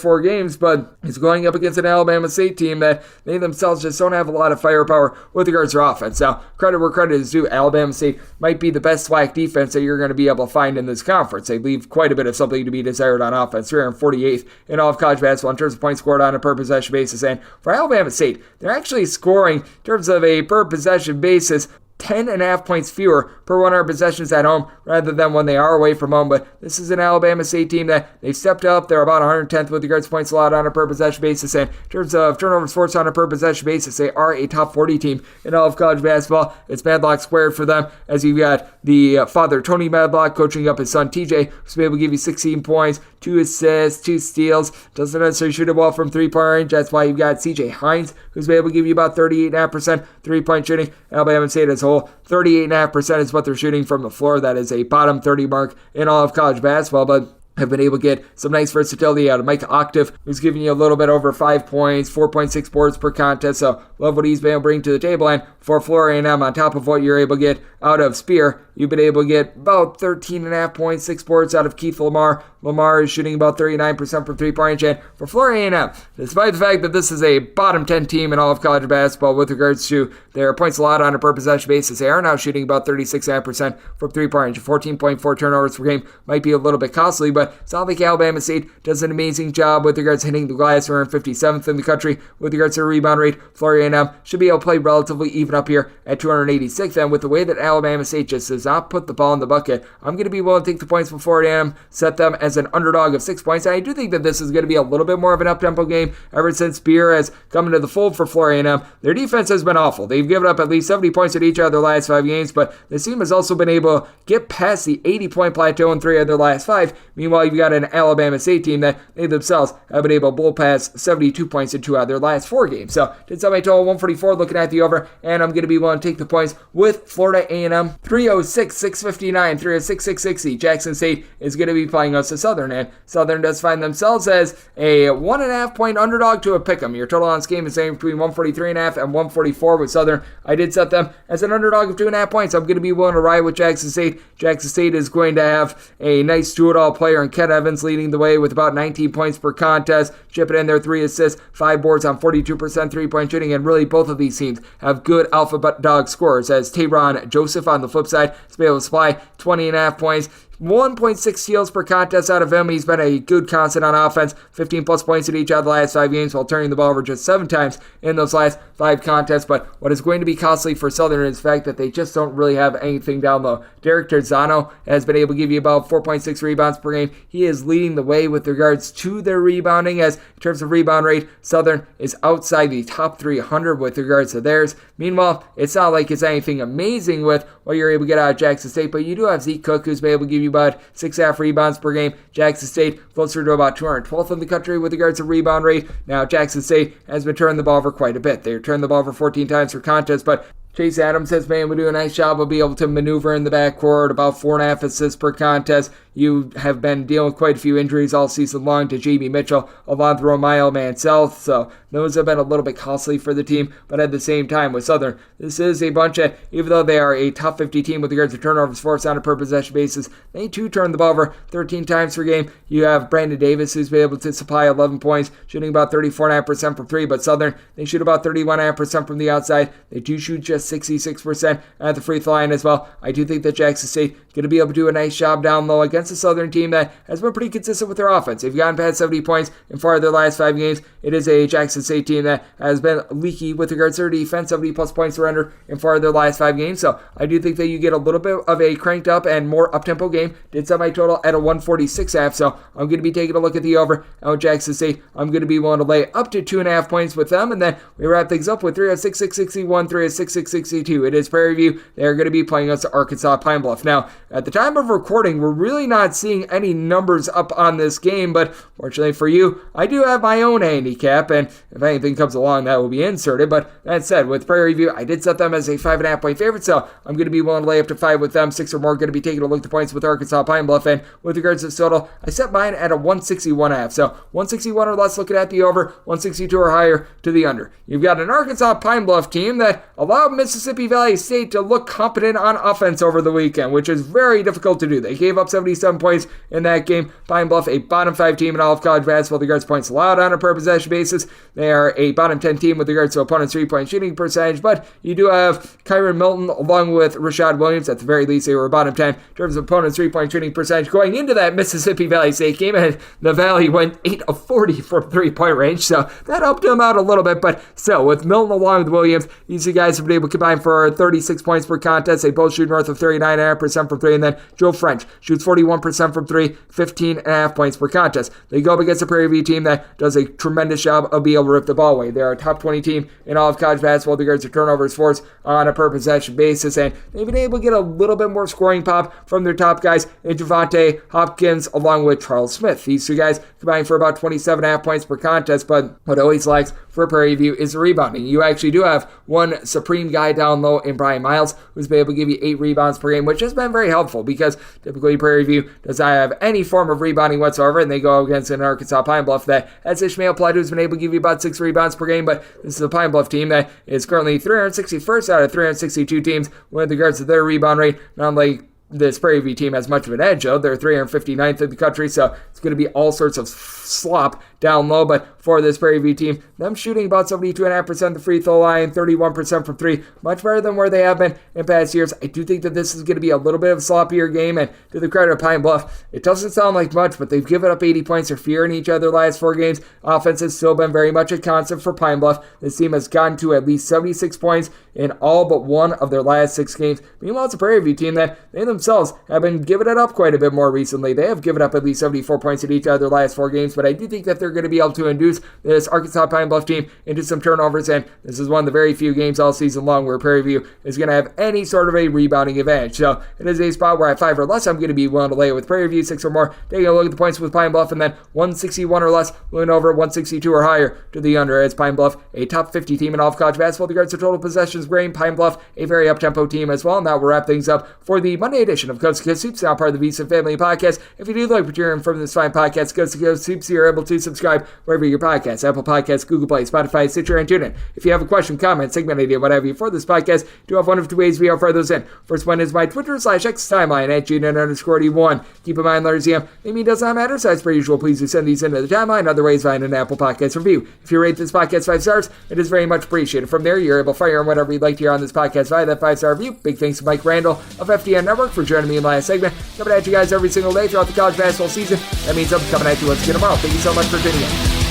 [SPEAKER 4] 4 games, but he's going up against an Alabama State team that they themselves just don't have a lot of firepower with regards to their offense. Now, credit where credit is due, Alabama State might be the best SWAC defense that you're going to be able to find in this conference. They leave quite a bit of something to be desired on offense. 348th in all of college basketball in terms of points scored on a per possession basis, and for Alabama State, they're actually scoring in terms of a per possession basis 10.5 points fewer per 100 possessions at home rather than when they are away from home. But this is an Alabama State team that they've stepped up. They're about 110th with regards to points allowed on a per possession basis. And in terms of turnovers forced on a per possession basis, they are a top 40 team in all of college basketball. It's Madlock squared for them, as you've got the father, Tony Madlock, coaching up his son, TJ, who's been able to give you 16 points, 2 assists, 2 steals. Doesn't necessarily shoot it well from three-point range. That's why you've got CJ Hines, who's been able to give you about 38.5% three-point shooting. Alabama State as a whole, 38.5% is what they're shooting from the floor. That is a bottom 30 mark in all of college basketball, but have been able to get some nice versatility out of Mike Octave, who's giving you a little bit over 5 points, 4.6 boards per contest, so love what he's been able to bring to the table. And for Florida A&M, on top of what you're able to get out of Spear, you've been able to get about 13.5 points, 6 boards out of Keith Lamar. Lamar is shooting about 39% from three-point range. And for Florida A&M, despite the fact that this is a bottom 10 team in all of college basketball with regards to their points allowed on a per possession basis, they are now shooting about 36.5% from three-point range. 14.4 turnovers per game might be a little bit costly, but it's not like Alabama State does an amazing job with regards to hitting the glass. We're in 57th in the country with regards to rebound rate. Florida A&M should be able to play relatively even up here at 286th. And with the way that Alabama State just does not put the ball in the bucket, I'm going to be willing to take the points for Florida A&M, set them as an underdog of 6 points. And I do think that this is going to be a little bit more of an up-tempo game ever since Spear has come into the fold for Florida A&M. Their defense has been awful. They've given up at least 70 points in each of their last 5 games, but this team has also been able to get past the 80-point plateau in 3 of their last 5. Meanwhile, you've got an Alabama State team that they themselves have been able to blow past 72 points in 2 out of their last 4 games. So, did set my total 144 looking at the over, and I'm going to be willing to take the points with Florida A&M. 306-659, 306-660. Jackson State is going to be playing us to Southern, and Southern does find themselves as a 1.5 point underdog to a pick'em. Your total on this game is saying between 143.5 and 144 with Southern. I did set them as an underdog of 2.5 points. I'm going to be willing to ride with Jackson State. Jackson State is going to have a nice do-it-all player in Ken Evans leading the way with about 19 points per contest, chipping in their 3 assists, 5 boards on 42% three-point shooting, and really both of these teams have good alpha dog scorers, as Tayron Joseph on the flip side has been able to supply 20.5 points. 1.6 steals per contest out of him. He's been a good constant on offense, 15 plus points in each of the last 5 games while turning the ball over just 7 times in those last 5 contests. But what is going to be costly for Southern is the fact that they just don't really have anything down low. Derek Terzano has been able to give you about 4.6 rebounds per game. He is leading the way with regards to their rebounding, as in terms of rebound rate, Southern is outside the top 300 with regards to theirs. Meanwhile, it's not like it's anything amazing with what you're able to get out of Jackson State, but you do have Zeke Cook, who's been able to give you about 6.5 rebounds per game. Jackson State closer to about 212th in the country with regards to rebound rate. Now, Jackson State has been turning the ball over quite a bit. They're turning the ball over 14 times per contest, but Chase Adams has been able to do a nice job of being able to maneuver in the backcourt, about 4.5 assists per contest. You have been dealing with quite a few injuries all season long to Jamie Mitchell, Alonzo Romeo, Mansell, so those have been a little bit costly for the team. But at the same time, with Southern, this is a bunch of, even though they are a top 50 team with regards to turnovers forced on a per possession basis, they too turn the ball over 13 times per game. You have Brandon Davis, who's been able to supply 11 points, shooting about 34.5% from 3, but Southern, they shoot about 31.5% from the outside. They do shoot just 66% at the free throw line as well. I do think that Jackson State going to be able to do a nice job down low against a Southern team that has been pretty consistent with their offense. They've gotten past 70 points in 4 of their last 5 games. It is a Jackson State team that has been leaky with regards to their defense, 70 plus points surrender in 4 of their last 5 games. So I do think that you get a little bit of a cranked up and more up-tempo game. Did set my total at a 146.5, so I'm going to be taking a look at the over out Jackson State. I'm going to be willing to lay up to 2.5 points with them, and then we wrap things up with 306-661, 306-662. It is Prairie View. They're going to be playing us to Arkansas Pine Bluff. Now, at the time of recording, we're really not seeing any numbers up on this game, but fortunately for you, I do have my own handicap, and if anything comes along, that will be inserted. But that said, with Prairie View, I did set them as a 5.5 point favorite, so I'm going to be willing to lay up to 5 with them. 6 or more going to be taking a look at the points with Arkansas Pine Bluff, and with regards to this total, I set mine at a 161.5. So 161 or less looking at the over, 162 or higher to the under. You've got an Arkansas Pine Bluff team that allowed Mississippi Valley State to look competent on offense over the weekend, which is very difficult to do. They gave up 77 points in that game. Pine Bluff, a bottom 5 team in all of college basketball with regards to points allowed on a per possession basis. They are a bottom 10 team with regards to opponents' 3-point shooting percentage, but you do have Kyron Milton along with Rashad Williams. At the very least, they were bottom 10 in terms of opponents' 3-point shooting percentage going into that Mississippi Valley State game, and the Valley went 8 of 40 from 3-point range, so that helped them out a little bit. But still, with Milton along with Williams, these two guys have been able to combine for 36 points per contest. They both shoot north of 39.5% from 3, and then Joe French shoots 41% from 3, 15.5 points per contest. They go up against a Prairie View team that does a tremendous job of being able to rip the ball away. They're a top 20 team in all of college basketball with regards to turnovers forced on a per possession basis, and they've been able to get a little bit more scoring pop from their top guys in Javante Hopkins along with Charles Smith. These two guys combine for about 27.5 points per contest, but what always lacks for Prairie View is the rebounding. You actually do have one supreme guy down low in Brian Miles, who's been able to give you 8 rebounds per game, which has been very helpful because typically Prairie View does not have any form of rebounding whatsoever, and they go against an Arkansas Pine Bluff that has Ishmael Platt, who's been able to give you about 6 rebounds per game, but this is a Pine Bluff team that is currently 361st out of 362 teams with regards to their rebound rate. Not only this Prairie View team has much of an edge, though. They're 359th in the country, so it's going to be all sorts of slop down low. But for this Prairie View team, them shooting about 72.5% the free throw line, 31% from 3, much better than where they have been in past years. I do think that this is going to be a little bit of a sloppier game, and to the credit of Pine Bluff, it doesn't sound like much, but they've given up 80 points or fewer in each of their last 4 games. Offense has still been very much a constant for Pine Bluff. This team has gotten to at least 76 points in all but one of their last 6 games. Meanwhile, it's a Prairie View team that they themselves have been giving it up quite a bit more recently. They have given up at least 74 points in each of their last 4 games, but I do think that they're going to be able to induce this Arkansas Pine Bluff team into some turnovers, and this is one of the very few games all season long where Prairie View is going to have any sort of a rebounding advantage. So it is a spot where at 5 or less, I'm going to be willing to lay it with Prairie View, 6 or more, taking a look at the points with Pine Bluff, and then 161 or less, moving over 162 or higher to the under, as Pine Bluff, a top 50 team in all of college basketball with regards to total possessions grade. Pine Bluff, a very up-tempo team as well. Now we'll wrap things up for the Monday edition of Coast to Coast Hoops, now part of the VSiN Family Podcast. If you do like what you're hearing from this fine podcast, Coast to Coast Hoops, you're able to subscribe subscribe wherever your podcasts, Apple Podcasts, Google Play, Spotify, Stitcher, and TuneIn. If you have a question, comment, segment idea, what have you for this podcast, do have one of two ways we offer those in. First one is my Twitter/X timeline at GNN_D1. Keep in mind, letters EM, maybe does not matter, so as per usual, please do send these into the timeline. Other ways, find an Apple Podcast review. If you rate this podcast 5 stars, it is very much appreciated. From there, you're able to fire on whatever you'd like to hear on this podcast via that 5-star review. Big thanks to Mike Randle of FDN Network for joining me in the last segment. Coming at you guys every single day throughout the college basketball season. That means I'm coming at you once again tomorrow. Thank you so much for tuning in.